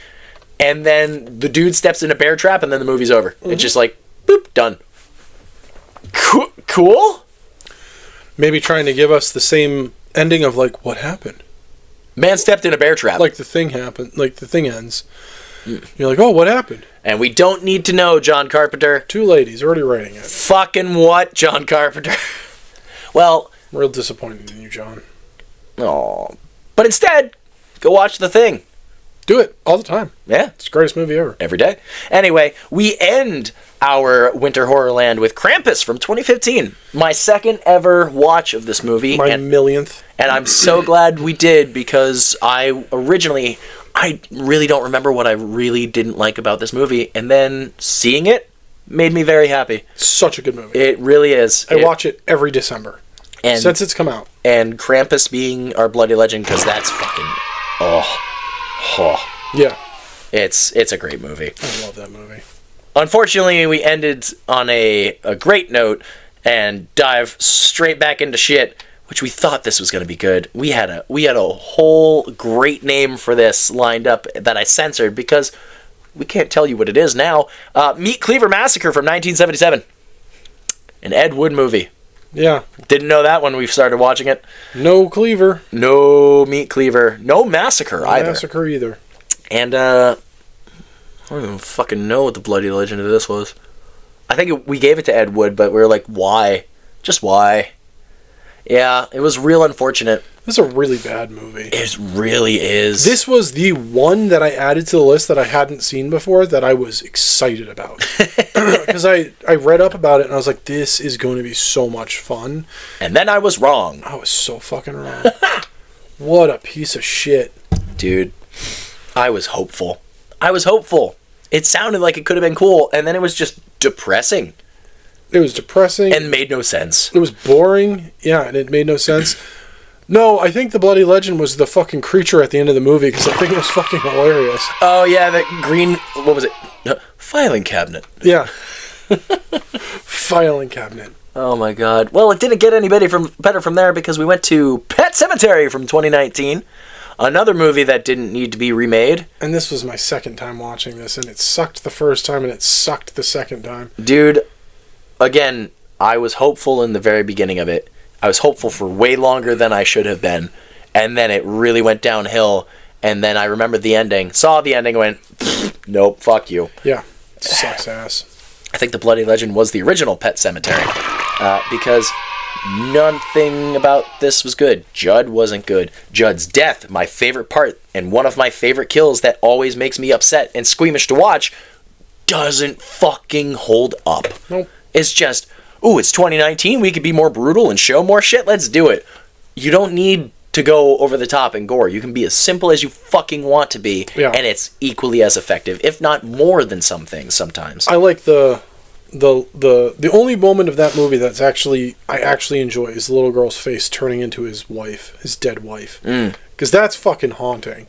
and then the dude steps in a bear trap, and then the movie's over. Mm-hmm. It's just like, boop, done. Cool? Maybe trying to give us the same ending of, like, what happened? Man stepped in a bear trap. Like the thing happened. Like the thing ends. You're like, oh, what happened? And we don't need to know, John Carpenter. 2 ladies already writing it. Fucking what, John Carpenter? Well... I'm real disappointed in you, John. Oh, but instead, go watch The Thing. Do it all the time. Yeah. It's the greatest movie ever. Every day. Anyway, we end our Winter Horrorland with Krampus from 2015. My second ever watch of this movie. My millionth. And I'm so glad we did because I really don't remember what I really didn't like about this movie. And then seeing it made me very happy. Such a good movie. It really is. I watch it every December. And since it's come out. And Krampus being our bloody legend because that's fucking... Oh. Yeah. It's a great movie. I love that movie. Unfortunately, we ended on a great note and dive straight back into shit, which we thought this was going to be good. We had a whole great name for this lined up that I censored because we can't tell you what it is now. Meat Cleaver Massacre from 1977. An Ed Wood movie. Yeah. Didn't know that when we started watching it. No cleaver. No meat cleaver. No massacre no either. Massacre either. And, I don't even fucking know what the bloody legend of this was. I think we gave it to Ed Wood, but we were like, why? Just why? Yeah, it was real unfortunate. This is a really bad movie. It really is. This was the one that I added to the list that I hadn't seen before that I was excited about. Because I read up about it and I was like, this is going to be so much fun. And then I was wrong. I was so fucking wrong. What a piece of shit. Dude, I was hopeful. It sounded like it could have been cool, and then it was just depressing. It was depressing. And made no sense. It was boring. Yeah, and it made no sense. No, I think the bloody legend was the fucking creature at the end of the movie because I think it was fucking hilarious. Oh, yeah, the green... What was it? Filing cabinet. Yeah. Filing cabinet. Oh, my God. Well, it didn't get any better from there because we went to Pet Sematary from 2019. Another movie that didn't need to be remade. And this was my second time watching this, and it sucked the first time, and it sucked the second time. Dude, again, I was hopeful in the very beginning of it. I was hopeful for way longer than I should have been. And then it really went downhill. And then I remembered the ending. Saw the ending and went, nope, fuck you. Yeah, sucks ass. I think the bloody legend was the original Pet Sematary. Because nothing about this was good. Judd wasn't good. Judd's death, my favorite part, and one of my favorite kills that always makes me upset and squeamish to watch, doesn't fucking hold up. Nope. It's just, ooh, it's 2019, we could be more brutal and show more shit, let's do it. You don't need to go over the top and gore. You can be as simple as you fucking want to be, and it's equally as effective, if not more than some things sometimes. I like the only moment of that movie that's I actually enjoy is the little girl's face turning into his wife, his dead wife. Because that's fucking haunting.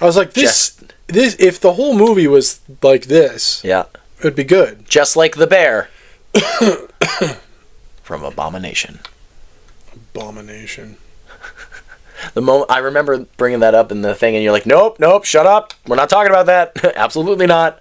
I was like, this if the whole movie was like this, yeah, it'd be good. Just like the bear from Abomination. Abomination. The moment I remember bringing that up in the thing, and you're like, nope, shut up. We're not talking about that. Absolutely not.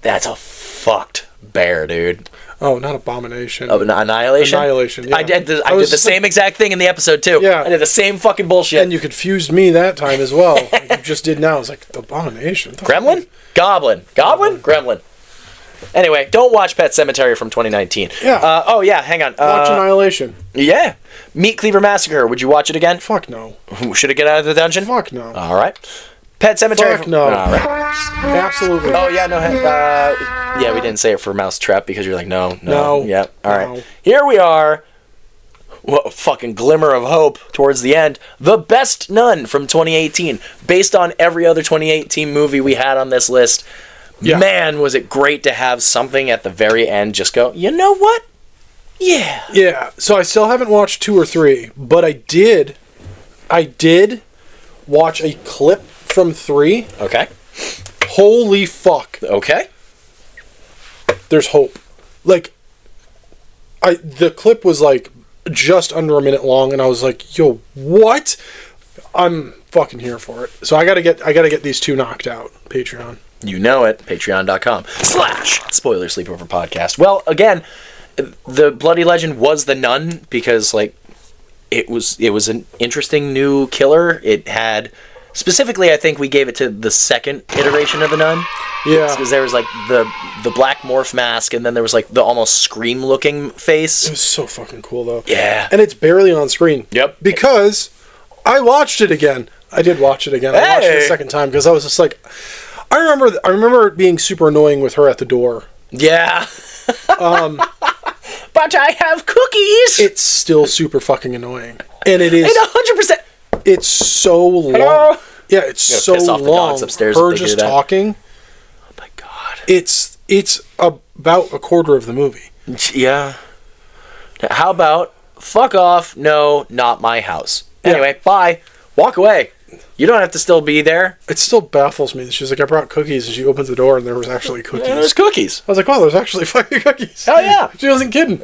That's a fucked bear, dude. Oh, not Abomination. Oh, Annihilation? Annihilation, yeah. I did the same exact thing in the episode, too. Yeah. I did the same fucking bullshit. And you confused me that time as well. Like you just did now. I was like, Abomination? Gremlin? Goblin? Gremlin. Anyway, don't watch Pet Sematary from 2019. Yeah. Oh, yeah, hang on. Watch Annihilation. Yeah. Meat Cleaver Massacre. Would you watch it again? Fuck no. Should it get out of the dungeon? Fuck no. All right. Pet Sematary. Fuck no. All right. Absolutely. Oh, yeah, no. Yeah, we didn't say it for Mousetrap because you're like, no. No. Yeah. All right. No. Here we are fucking glimmer of hope towards the end. The Best Nun from 2018, based on every other 2018 movie we had on this list. Yeah. Man, was it great to have something at the very end just go, you know what? Yeah. Yeah. So I still haven't watched 2 or 3, but I did watch a clip from 3. Okay. Holy fuck. Okay. There's hope. Like, the clip was like just under a minute long, and I was like, yo, what? I'm fucking here for it. So I gotta get these 2 knocked out. Patreon. You know it. Patreon.com/Spoiler Sleepover Podcast. Well, again, the Bloody Legend was the Nun because, like, it was an interesting new killer. It had... Specifically, I think we gave it to the second iteration of the Nun. Yeah. Because there was, like, the black morph mask, and then there was, like, the almost Scream-looking face. It was so fucking cool, though. Yeah. And it's barely on screen. Yep. Because I watched it again. I did watch it again. I watched it a second time because I was just like... I remember it being super annoying with her at the door. Yeah. But I have cookies! It's still super fucking annoying. And it is... It's 100%... It's so long. Hello? Yeah, it's so piss off the long. dogs upstairs Her if they just do that. talking. Oh my god. It's about a quarter of the movie. Yeah. How about fuck off? No, not my house. Yeah. Anyway, bye. Walk away. You don't have to still be there. It still baffles me that she's like, I brought cookies, and she opens the door and there was actually cookies. Yeah, there's cookies. I was like, oh, there's actually fucking cookies. Hell yeah. She wasn't kidding.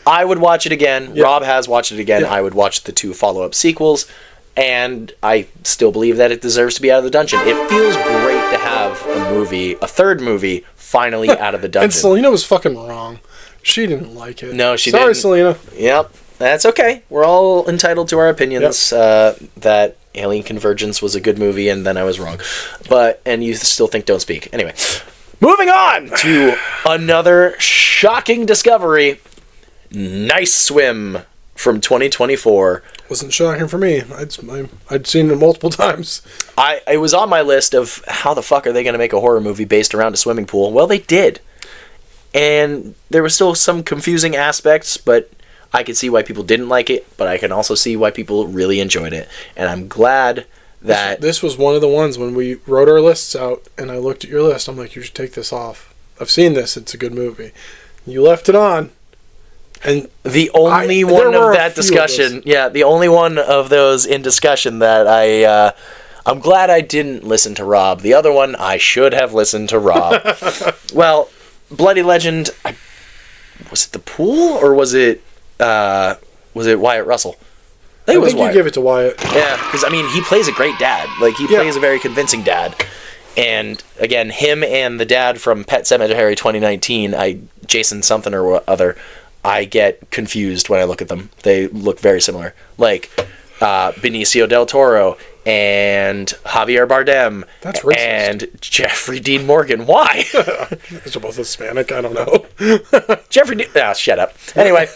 I would watch it again. Yeah. Rob has watched it again. Yeah. I would watch the 2 follow-up sequels. And I still believe that it deserves to be out of the dungeon. It feels great to have a third movie, finally out of the dungeon. And Selena was fucking wrong. She didn't like it. No, she Sorry, didn't. Selena. Yep. That's okay. We're all entitled to our opinions. That Alien Convergence was a good movie, and then I was wrong. And you still think Don't Speak. Anyway. Moving on to another shocking discovery. Nice Swim from 2024. Wasn't shocking for me. I'd seen it multiple times. It was on my list of how the fuck are they going to make a horror movie based around a swimming pool. Well, they did. And there was still some confusing aspects, but I could see why people didn't like it, but I can also see why people really enjoyed it. And I'm glad that... This was one of the ones when we wrote our lists out, and I looked at your list, I'm like, you should take this off. I've seen this, it's a good movie. You left it on. And the only one of that discussion, the only one of those in discussion that I'm glad I didn't listen to Rob. The other one, I should have listened to Rob. Well, Bloody Legend, was it the pool or was it Wyatt Russell? I think you give it to Wyatt. Yeah, because I mean he plays a great dad. Like he plays a very convincing dad. And again, him and the dad from Pet Sematary 2019, Jason something or other. I get confused when I look at them. They look very similar. Like Benicio del Toro and Javier Bardem. That's racist. And Jeffrey Dean Morgan. Why? They're both Hispanic. I don't know. Shut up. Anyway,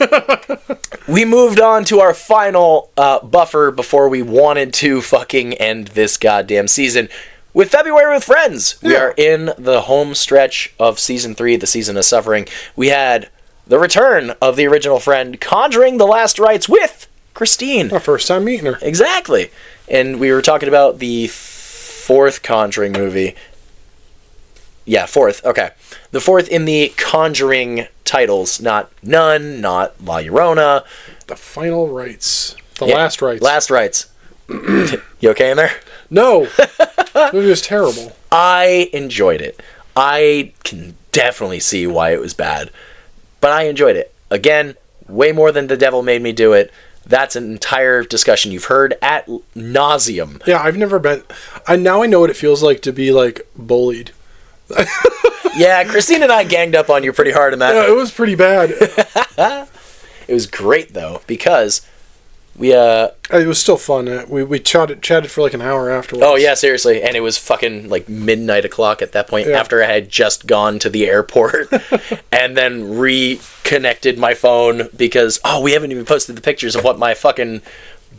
we moved on to our final buffer before we wanted to fucking end this goddamn season. With February with Friends. We are in the home stretch of Season 3, the Season of Suffering. We had... the return of the original friend, conjuring the last rites with Christine. Our first time meeting her. Exactly. And we were talking about the 4th Conjuring movie. Yeah, 4th. Okay. The 4th in the Conjuring titles. Not Nun, not La Llorona. The final rites. Last rites. Last rites. You okay in there? No. The movie was terrible. I enjoyed it. I can definitely see why it was bad. But I enjoyed it. Again, way more than The Devil Made Me Do It. That's an entire discussion you've heard at nauseum. Yeah, I've never been... Now I know what it feels like to be, like, bullied. Yeah, Christine and I ganged up on you pretty hard in that. Yeah, it was pretty bad. It was great, though, because we... It was still fun. We chatted for, like, an hour afterwards. Oh, yeah, seriously. And it was fucking, like, midnight o'clock at that point, after I had just gone to the airport and then reconnected my phone because, we haven't even posted the pictures of what my fucking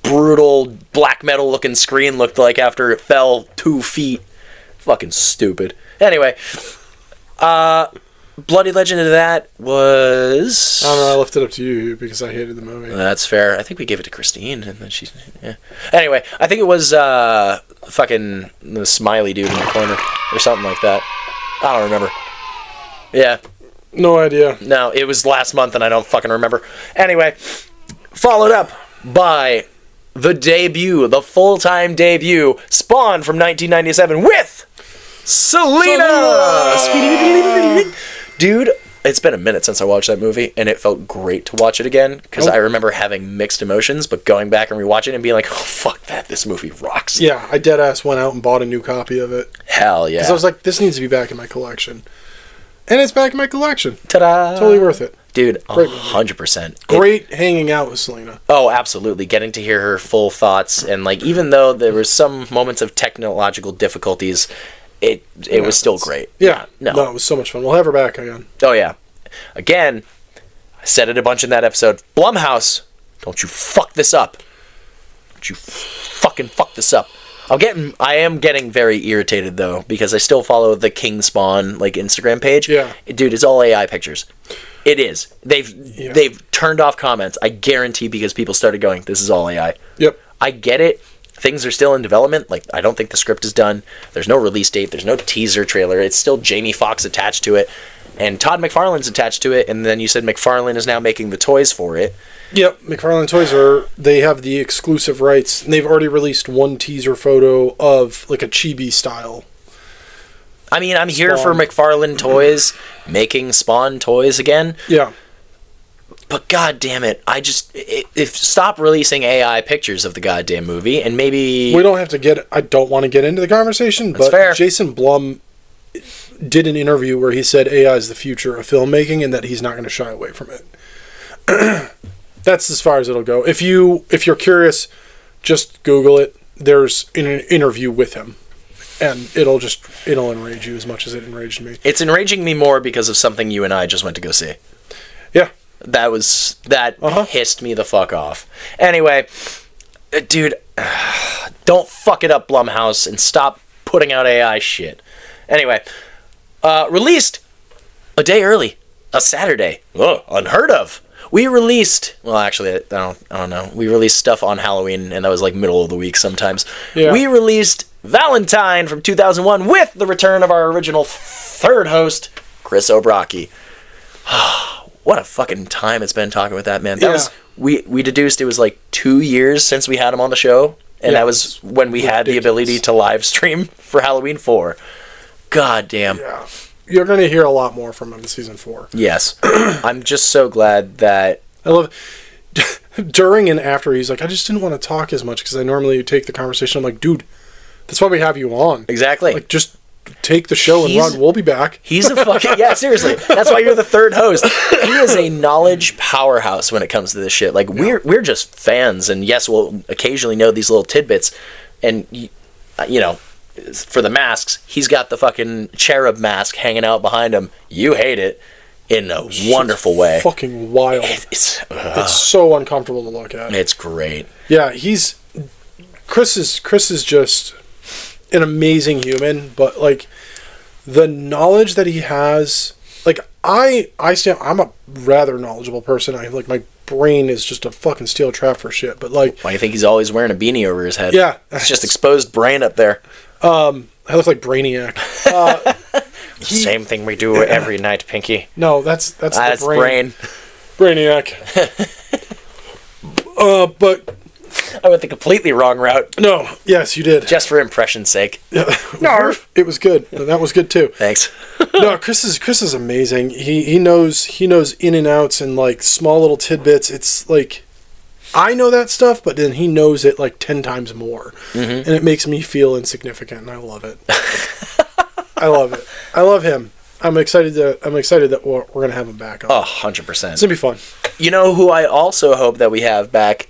brutal black metal looking screen looked like after it fell 2 feet. Fucking stupid. Anyway, Bloody Legend of that was... I don't know, I left it up to you because I hated the movie. That's fair. I think we gave it to Christine, and then she's... Yeah. Anyway, I think it was fucking the smiley dude in the corner, or something like that. I don't remember. Yeah. No idea. No, it was last month, and I don't fucking remember. Anyway, followed up by the debut, the full-time debut, Spawn from 1997 with Selena! Dude, it's been a minute since I watched that movie, and it felt great to watch it again, because I remember having mixed emotions, but going back and rewatching it and being like, oh, fuck that, this movie rocks. Yeah, I deadass went out and bought a new copy of it. Hell yeah. Because I was like, this needs to be back in my collection. And it's back in my collection. Ta-da! Totally worth it. Dude, Great 100%. Great hanging out with Selena. Oh, absolutely. Getting to hear her full thoughts, and like, even though there were some moments of technological difficulties, it was still great. Yeah. No, it was so much fun. We'll have her back again. Oh, yeah. Again, I said it a bunch in that episode. Blumhouse, don't you fuck this up. Don't you fucking fuck this up. I am getting very irritated, though, because I still follow the King Spawn, like, Instagram page. Yeah. Dude, it's all AI pictures. It is. They've turned off comments, I guarantee, because people started going, this is all AI. Yep. I get it. Things are still in development. Like, I don't think the script is done. There's no release date. There's no teaser trailer. It's still Jamie Foxx attached to it. And Todd McFarlane's attached to it. And then you said McFarlane is now making the toys for it. Yep. McFarlane Toys they have the exclusive rights. And they've already released one teaser photo of, like, a chibi style. I mean, I'm here for McFarlane Toys making Spawn toys again. Yeah. But god damn it, stop releasing AI pictures of the goddamn movie, and maybe... I don't want to get into the conversation, but fair. Jason Blum did an interview where he said AI is the future of filmmaking and that he's not going to shy away from it. That's as far as it'll go. If you're curious, just Google it. There's an interview with him. And it'll enrage you as much as it enraged me. It's enraging me more because of something you and I just went to go see. Yeah. That pissed me the fuck off. Anyway, dude, don't fuck it up, Blumhouse, and stop putting out AI shit. Anyway, released a day early, a Saturday. Oh, unheard of. We released, well, actually, I don't know. We released stuff on Halloween, and that was like middle of the week sometimes. Yeah. We released Valentine from 2001 with the return of our original third host, Chris O'Brockie. What a fucking time it's been talking with that man. That was we deduced it was like 2 years since we had him on the show, and that was when we had the ability to live stream for Halloween 4. God damn. Yeah. You're going to hear a lot more from him in season 4. Yes. I'm just so glad that... I love... During and after, he's like, I just didn't want to talk as much because I normally take the conversation. I'm like, dude, that's why we have you on. Exactly. Like, just take the show and run. We'll be back. He's a fucking... Yeah, seriously. That's why you're the third host. He is a knowledge powerhouse when it comes to this shit. Like, we're just fans, and yes, we'll occasionally know these little tidbits. And, you know... For the masks, he's got the fucking cherub mask hanging out behind him. You hate it in a wonderful way. Fucking wild. It's so uncomfortable to look at. It's great. Yeah, Chris is just an amazing human, but like the knowledge that he has, like I'm a rather knowledgeable person. I like my brain is just a fucking steel trap for shit, but like why do you think he's always wearing a beanie over his head? Yeah. It's just exposed brain up there. I look like Brainiac. Same thing we do every night, Pinky. No, that's the brain. Brainiac. But I went the completely wrong route. No, yes, you did. Just for impression's sake. No, it was good. That was good too. Thanks. No, Chris is amazing. He knows in and outs and like small little tidbits. It's like I know that stuff, but then he knows it like 10 times more, and it makes me feel insignificant, and I love it. I love it. I love him. I'm excited that we're gonna have him back on. 100%. It's gonna be fun. You know who I also hope that we have back,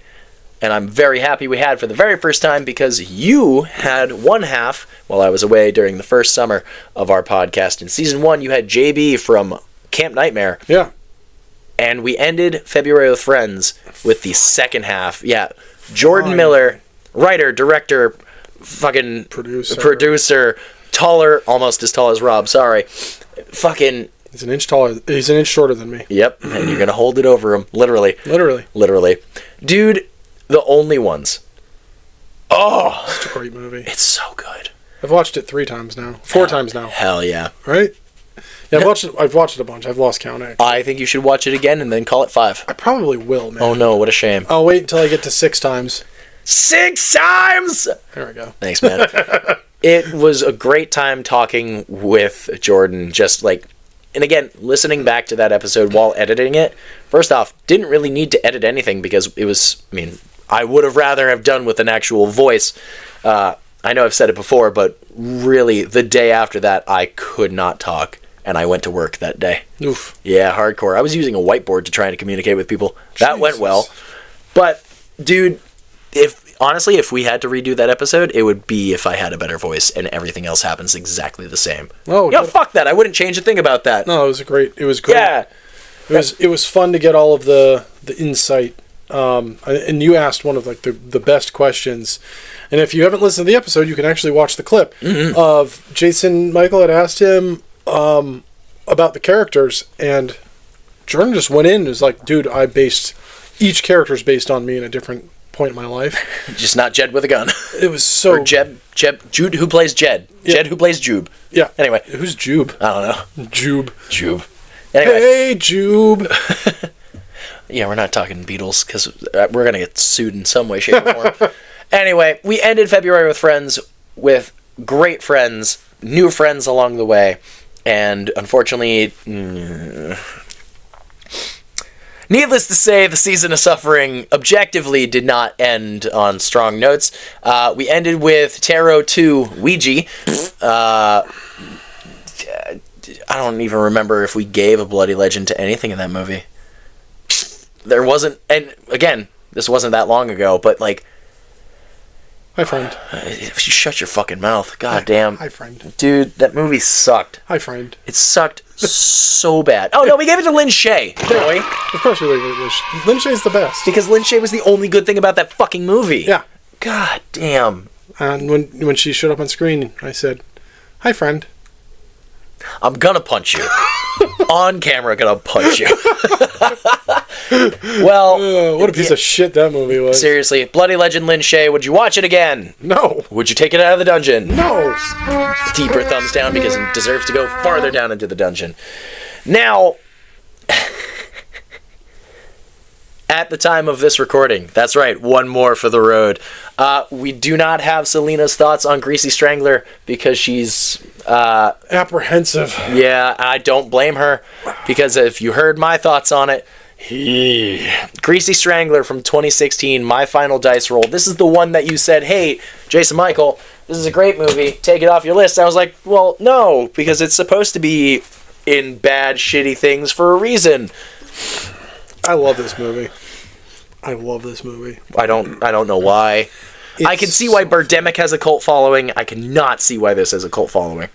and I'm very happy we had for the very first time, because you had one half while I was away during the first summer of our podcast. In season 1, you had JB from Camp Nightmare. Yeah. And we ended February with Friends with the second half. Yeah. Jordan Miller, writer, director, fucking producer, taller, almost as tall as Rob, sorry. Fucking He's an inch taller. He's an inch shorter than me. Yep, and you're gonna hold it over him, literally. Literally. Dude, The Only Ones. Oh, It's a great movie. it's so good. I've watched it 3 times now. 4 times now. Hell yeah. Right? Yeah, I've watched it a bunch. I've lost count, actually. I think you should watch it again and then call it 5. I probably will, man. Oh no, what a shame. I'll wait until I get to 6 times. 6 times! There we go. Thanks, man. It was a great time talking with Jordan, just like, and again, listening back to that episode while editing it. First off, didn't really need to edit anything because it was, I mean, I would have rather have done with an actual voice. I know I've said it before, but really, the day after that, I could not talk, and I went to work that day. Oof. Yeah, hardcore. I was using a whiteboard to try and communicate with people. That went well. But, dude, if we had to redo that episode, it would be if I had a better voice and everything else happens exactly the same. Oh, Fuck that. I wouldn't change a thing about that. No, it was great. Yeah. It was fun to get all of the insight. And you asked one of like the best questions. And if you haven't listened to the episode, you can actually watch the clip of Jason Michael had asked him about the characters, and Jordan just went in and was like, dude, each character's based on me in a different point in my life. Just not Jed with a gun. It was so... Or Jude who plays Jed. Yeah. Jed who plays Jube. Yeah. Anyway. Who's Jube? I don't know. Jube. Anyway. Hey, Jube. Yeah, we're not talking Beatles because we're going to get sued in some way, shape, or form. Anyway, we ended February with great friends, new friends along the way, and unfortunately, needless to say, the season of suffering objectively did not end on strong notes. We ended with Tarot 2 Ouija. I don't even remember if we gave a bloody legend to anything in that movie. There wasn't, and again, this wasn't that long ago, but like... Hi, friend. If you shut your fucking mouth, goddamn. Hi, friend. Dude, that movie sucked. Hi, friend. It sucked so bad. Oh no, we gave it to Lin Shaye, boy. Of course we leave it Lin Shaye. Lin Shaye's the best. Because Lin Shaye was the only good thing about that fucking movie. Yeah. God damn. And when she showed up on screen, I said, hi, friend. I'm gonna punch you. On camera, gonna punch you. Well, what a piece of shit that movie was. Seriously, Bloody Legend Lin Shaye, would you watch it again? No. Would you take it out of the dungeon? No. Deeper thumbs down because it deserves to go farther down into the dungeon. Now, at the time of this recording, that's right, one more for the road. We do not have Selena's thoughts on Greasy Strangler because she's... apprehensive. Yeah, I don't blame her because if you heard my thoughts on it, Greasy Strangler from 2016, my final dice roll. This is the one that you said, hey, Jason Michael, this is a great movie. Take it off your list. I was like, well, no, because it's supposed to be in bad, shitty things for a reason. I love this movie. I don't know why. I can see why Birdemic has a cult following. I cannot see why this has a cult following.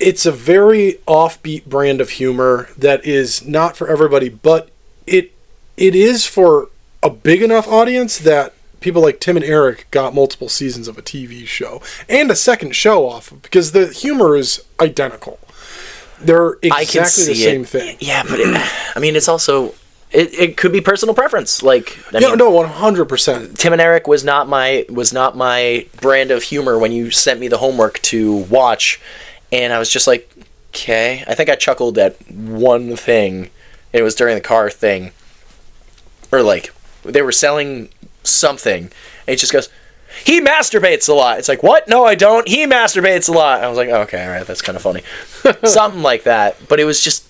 It's a very offbeat brand of humor that is not for everybody, but it is for a big enough audience that people like Tim and Eric got multiple seasons of a TV show and a second show off of, because the humor is identical. They're exactly the same thing. Yeah, but it's also... It could be personal preference. Like, no, 100%. Tim and Eric was not my brand of humor when you sent me the homework to watch, and I was just like, okay. I think I chuckled at one thing. It was during the car thing, or like they were selling something, and he just goes, "He masturbates a lot." It's like, what? No, I don't. He masturbates a lot. I was like, okay, all right, that's kind of funny, something like that. But it was just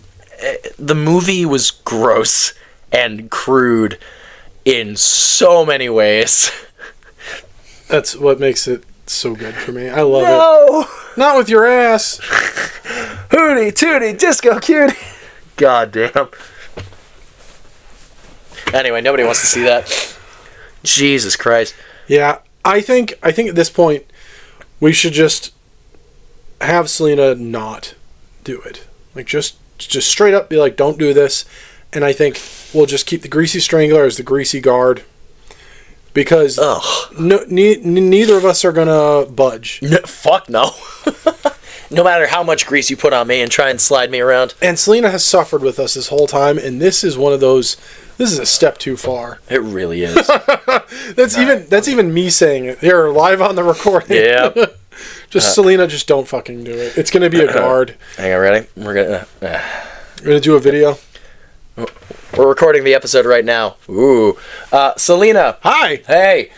the movie was gross and crude in so many ways. That's what makes it so good for me. I love it. Not with your ass. Hootie, tootie, disco cutie. God damn. Anyway, nobody wants to see that. Jesus Christ. Yeah, I think at this point we should just have Selena not do it. Like just straight up be like, don't do this. And I think we'll just keep the Greasy Strangler as the Greasy Guard, because neither of us are gonna budge. Fuck no. No matter how much grease you put on me and try and slide me around. And Selena has suffered with us this whole time, and this is one of those. This is a step too far. It really is. That's even me saying it here live on the recording. Yeah. Selena, just don't fucking do it. It's gonna be a guard. Hang on, ready? We're gonna do a video. We're recording the episode right now. Ooh. Selena. Hi. Hey.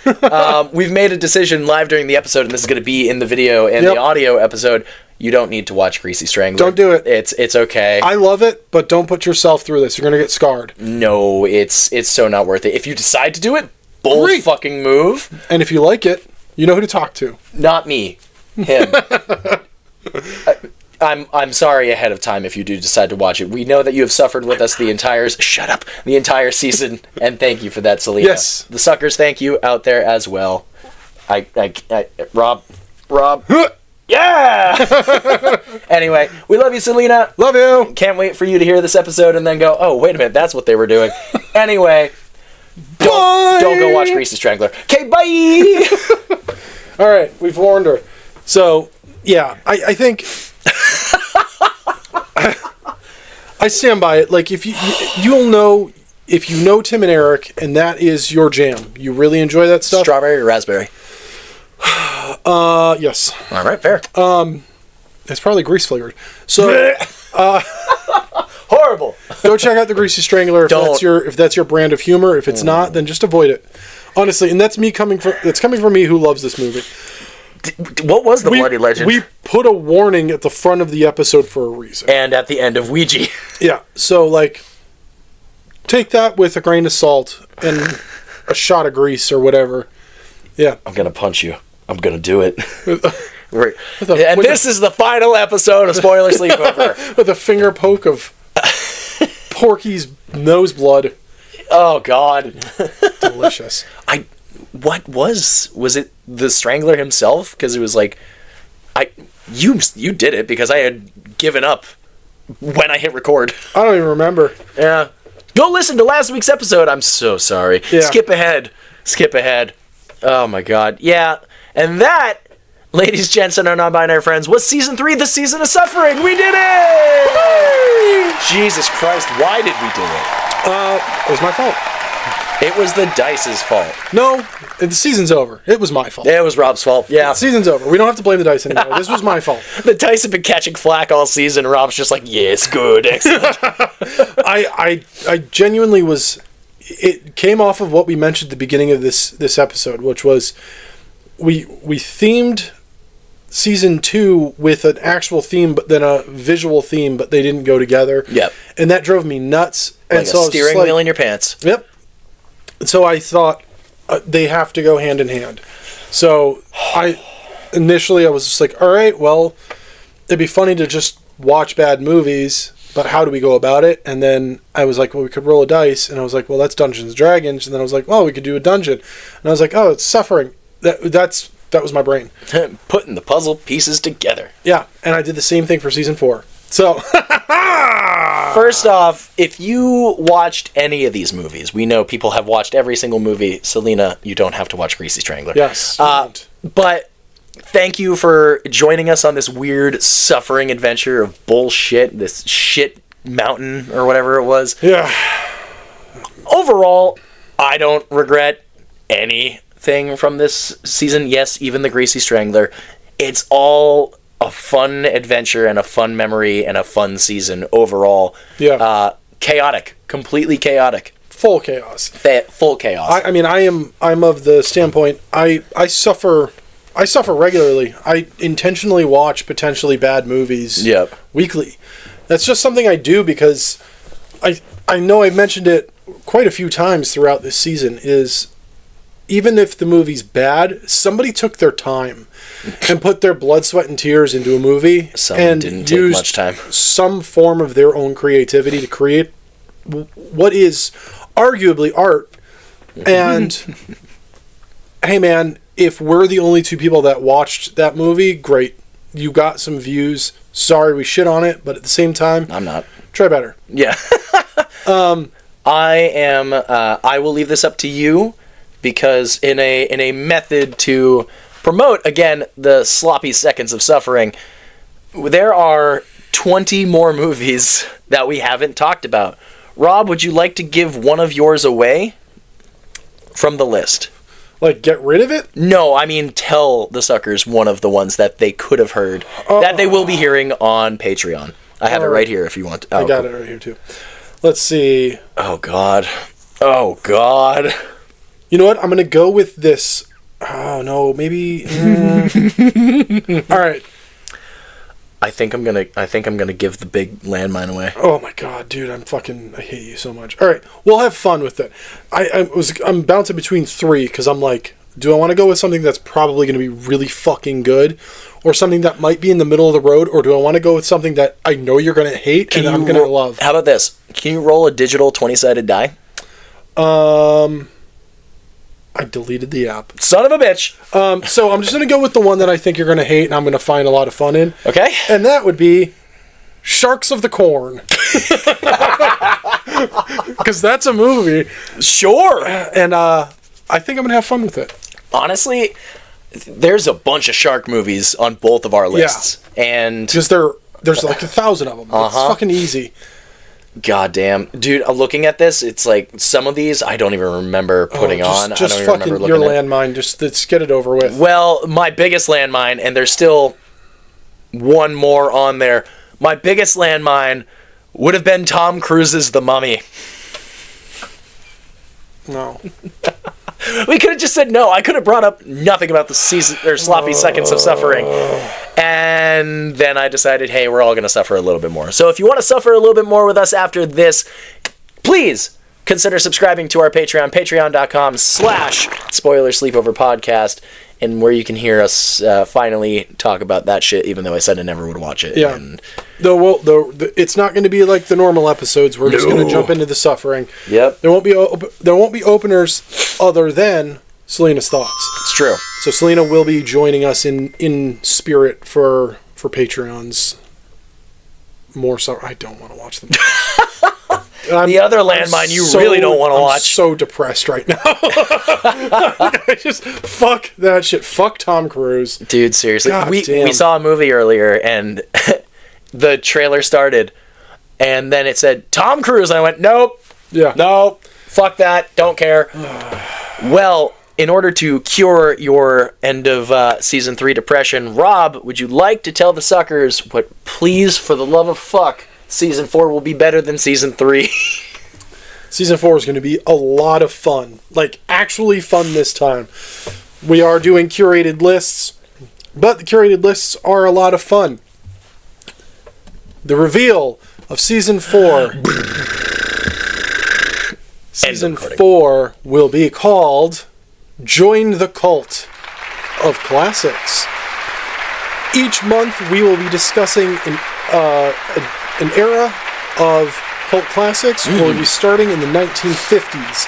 We've made a decision live during the episode, and this is going to be in the video and the audio episode. You don't need to watch Greasy Strangler. Don't do it. It's okay. I love it, but don't put yourself through this. You're going to get scarred. No, it's so not worth it. If you decide to do it, bold fucking move. And if you like it, you know who to talk to. Not me. Him. I'm sorry ahead of time if you do decide to watch it. We know that you have suffered with us the entire season, and thank you for that, Selena. Yes. The suckers thank you out there as well. Rob. Yeah! Anyway, we love you, Selena. Love you. Can't wait for you to hear this episode and then go, oh, wait a minute, that's what they were doing. Anyway, don't go watch Greasy Strangler. Okay, bye! All right, we've warned her. So, yeah, I think... I stand by it. Like, if you'll know, if you know Tim and Eric, and that is your jam, you really enjoy that stuff. Strawberry or raspberry? Yes. All right, fair. It's probably grease flavored. So, horrible. Go check out the Greasy Strangler if that's your brand of humor. If it's not, then just avoid it. Honestly, and that's coming from me who loves this movie. What was the Bloody Legend? We put a warning at the front of the episode for a reason. And at the end of Ouija. Yeah, so, like, take that with a grain of salt and a shot of grease or whatever. Yeah. I'm going to punch you. I'm going to do it. This is the final episode of Spoiler Sleepover. With a finger poke of Porky's nose blood. Oh, God. Delicious. What was it the Strangler himself? Because it was like, you did it because I had given up when I hit record. I don't even remember. Yeah. Go listen to last week's episode. I'm so sorry. Yeah. Skip ahead. Oh my God. Yeah. And that, ladies, gents, and our non-binary friends, was season 3, the season of suffering. We did it! Woo! Jesus Christ, why did we do it? It was my fault. It was the dice's fault. No, the season's over. It was my fault. It was Rob's fault. Yeah. The season's over. We don't have to blame the dice anymore. This was my fault. The dice have been catching flack all season. Rob's just like, yes, good, excellent. I genuinely was... It came off of what we mentioned at the beginning of this episode, which was we themed season 2 with an actual theme, but then a visual theme, but they didn't go together. Yep. And that drove me nuts. Like and so a steering wheel in your pants. Yep. So I thought they have to go hand in hand. So initially I was just like, all right, well, it'd be funny to just watch bad movies, but how do we go about it? And then I was like, well, we could roll a dice. And I was like, well, that's Dungeons and Dragons. And then I was like, well, we could do a dungeon. And I was like, oh, it's suffering. That was my brain. Putting the puzzle pieces together. Yeah, and I did the same thing for season 4. So, first off, if you watched any of these movies, we know people have watched every single movie. Selena, you don't have to watch Greasy Strangler. Yes. But thank you for joining us on this weird suffering adventure of bullshit, this shit mountain or whatever it was. Yeah. Overall, I don't regret anything from this season. Yes, even the Greasy Strangler. It's all a fun adventure and a fun memory and a fun season overall. Yeah. Chaotic. Completely chaotic. Full chaos. Full chaos. I mean, I'm of the standpoint, I suffer regularly. I intentionally watch potentially bad movies weekly. That's just something I do because I know I've mentioned it quite a few times throughout this season, is even if the movie's bad, somebody took their time and put their blood, sweat, and tears into a movie and didn't take much time. Some form of their own creativity to create what is arguably art. And hey man, if we're the only 2 people that watched that movie, great. You got some views. Sorry we shit on it, but at the same time, I'm not. Try better. Yeah. I will leave this up to you, because in a method to promote, again, the sloppy seconds of suffering, there are 20 more movies that we haven't talked about. Rob, would you like to give one of yours away from the list? Like, get rid of it? No, I mean tell the suckers one of the ones that they could have heard that they will be hearing on Patreon. I have it right here if you want to. I got it right here, too. Let's see. Oh, God. Oh, God. You know what? I'm going to go with this. Oh, no. Maybe. All right. I think I'm gonna give the big landmine away. Oh my god, dude, I hate you so much. All right, we'll have fun with it. I'm bouncing between three because I'm like, do I want to go with something that's probably going to be really fucking good, or something that might be in the middle of the road, or do I want to go with something that I know you're going to hate and I'm going to love? How about this? Can you roll a digital 20-sided die? I deleted the app. Son of a bitch. So I'm just going to go with the one that I think you're going to hate and I'm going to find a lot of fun in. Okay. And that would be Sharks of the Corn. Because that's a movie. Sure. And I think I'm going to have fun with it. Honestly, there's a bunch of shark movies on both of our lists. Yeah. And because there's like 1,000 of them. It's fucking easy. Goddamn. Dude, looking at this, it's like some of these I don't even remember putting on. Just I don't fucking even remember your looking landmine. Let's get it over with. Well, my biggest landmine, and there's still one more on there. My biggest landmine would have been Tom Cruise's The Mummy. No. We could have just said no. I could have brought up nothing about the season or sloppy seconds of suffering. And then I decided, hey, we're all going to suffer a little bit more. So if you want to suffer a little bit more with us after this, please consider subscribing to our Patreon, patreon.com/Spoiler Sleepover Podcast, and where you can hear us finally talk about that shit, even though I said I never would watch it. Yeah. It's not going to be like the normal episodes. We're just going to jump into the suffering. Yep. There won't be openers other than Selena's thoughts. It's true. So Selena will be joining us in spirit for Patreons. More so, I don't want to watch them. The other landmine you really don't want to watch. I'm so depressed right now. Just fuck that shit. Fuck Tom Cruise. Dude, seriously. God we damn. saw a movie earlier and the trailer started and then it said Tom Cruise and I went, nope. Yeah. Nope. Fuck that. Don't care. Well, in order to cure your end of season 3 depression, Rob, would you like to tell the suckers what, please, for the love of fuck, season 4 will be better than season 3? Season 4 is going to be a lot of fun. Like, actually fun this time. We are doing curated lists, but the curated lists are a lot of fun. The reveal of Season 4. Season 4 will be called Join the Cult of Classics. Each month we will be discussing an era of cult classics. We'll be starting in the 1950s.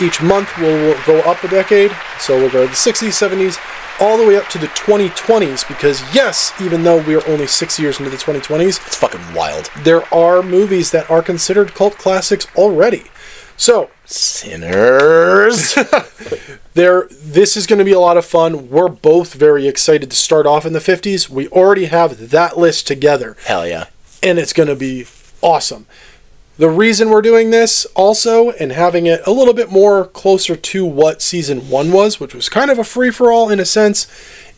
Each month we'll go up a decade, so we'll go to the 60s, 70s, all the way up to the 2020s, because yes, even though we're only 6 years into the 2020s, It's fucking wild. there are movies that are considered cult classics already. So, sinners. This is going to be a lot of fun. We're both very excited to start off in the 50s. We already have that list together. Hell yeah. And it's going to be awesome. The reason we're doing this also, and having it a little bit more closer to what season 1 was, which was kind of a free-for-all in a sense,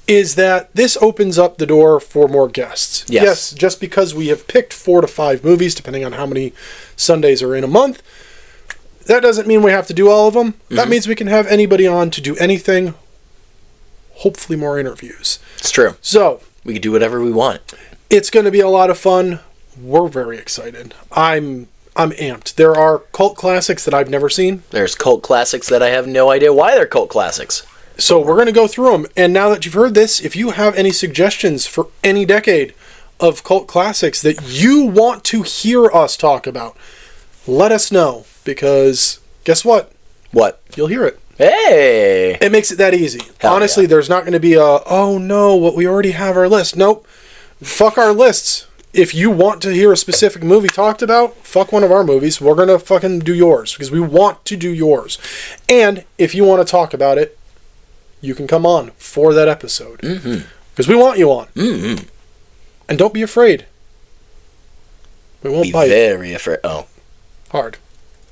is that this opens up the door for more guests. Yes, just because we have picked 4 to 5 movies, depending on how many Sundays are in a month, that doesn't mean we have to do all of them. Mm-hmm. That means we can have anybody on to do anything, hopefully more interviews. It's true. So, we can do whatever we want. It's going to be a lot of fun. We're very excited. I'm amped. There are cult classics that I've never seen. There's cult classics that I have no idea why they're cult classics. So we're going to go through them. And now that you've heard this, if you have any suggestions for any decade of cult classics that you want to hear us talk about, let us know. Because guess what? What? You'll hear it. Hey! It makes it that easy. Hell honestly, yeah. There's not going to be oh no, what we already have our list. Nope. Fuck our lists. If you want to hear a specific movie talked about, fuck one of our movies. We're going to fucking do yours. Because we want to do yours. And if you want to talk about it, you can come on for that episode. Because we want you on. And don't be afraid. We won't Be bite very afraid. Oh, hard.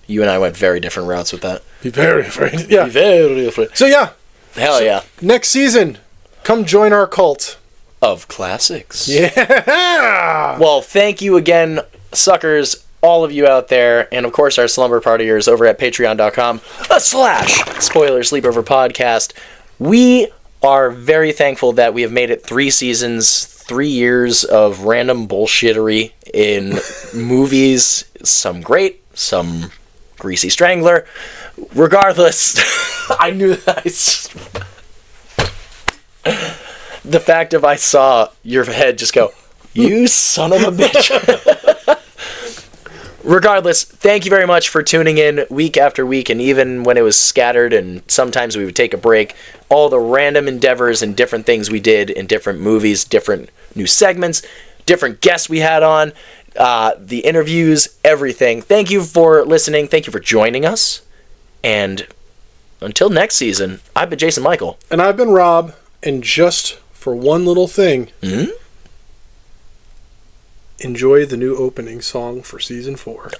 you and I went very different routes with that. Be very afraid. Yeah. Be very afraid. So yeah, Hell yeah. next season, come join our cult. Of classics. Yeah. Well, thank you again, suckers, all of you out there, and of course our slumber partiers over at patreon.com/spoiler sleepover podcast. We are very thankful that we have made it 3 seasons, 3 years of random bullshittery in movies, some great, some greasy strangler. Regardless, I knew that the fact of I saw your head just go, you son of a bitch. Regardless, thank you very much for tuning in week after week, and even when it was scattered and sometimes we would take a break, all the random endeavors and different things we did in different movies, different new segments, different guests we had on, the interviews, everything. Thank you for listening. Thank you for joining us. And until next season, I've been Jason Michael. And I've been Rob, and just for one little thing, enjoy the new opening song for season 4.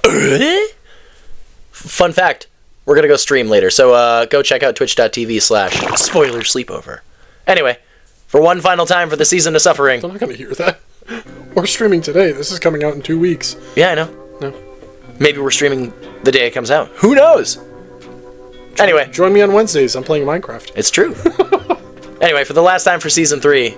Fun fact, we're going to go stream later, so go check out twitch.tv/spoiler sleepover. Anyway, for one final time for the season of suffering. I'm not going to hear that. We're streaming today. This is coming out in 2 weeks. Yeah, I know. No. Maybe we're streaming the day it comes out. Who knows? Anyway. Join me on Wednesdays. I'm playing Minecraft. It's true. Anyway, for the last time for season 3.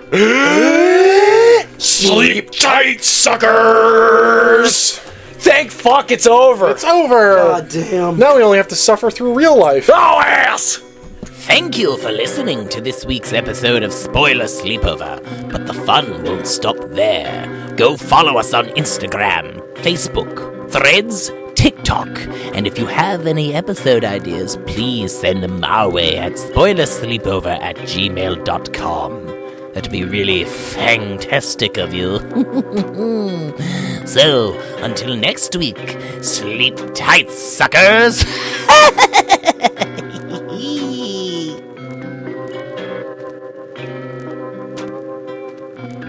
Sleep tight, suckers! Thank fuck it's over! It's over! God damn. Now we only have to suffer through real life. Oh, ass! Thank you for listening to this week's episode of Spoiler Sleepover, but the fun won't stop there. Go follow us on Instagram, Facebook, Threads, TikTok, and if you have any episode ideas, please send them our way at spoilersleepover@gmail.com. That'd be really fantastic of you. So, until next week, sleep tight, suckers!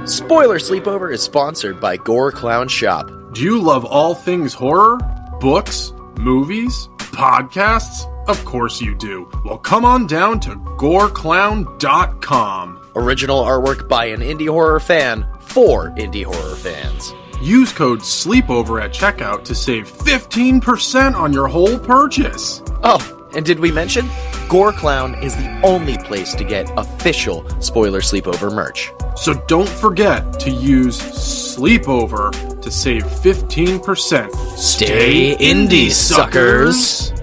Spoiler Sleepover is sponsored by Gore Clown Shop. Do you love all things horror? Books? Movies? Podcasts? Of course you do. Well, come on down to goreclown.com. Original artwork by an indie horror fan for indie horror fans. Use code SLEEPOVER at checkout to save 15% on your whole purchase. Oh, and did we mention? Gore Clown is the only place to get official Spoiler Sleepover merch. So don't forget to use Sleepover to save 15%. Stay indie, suckers!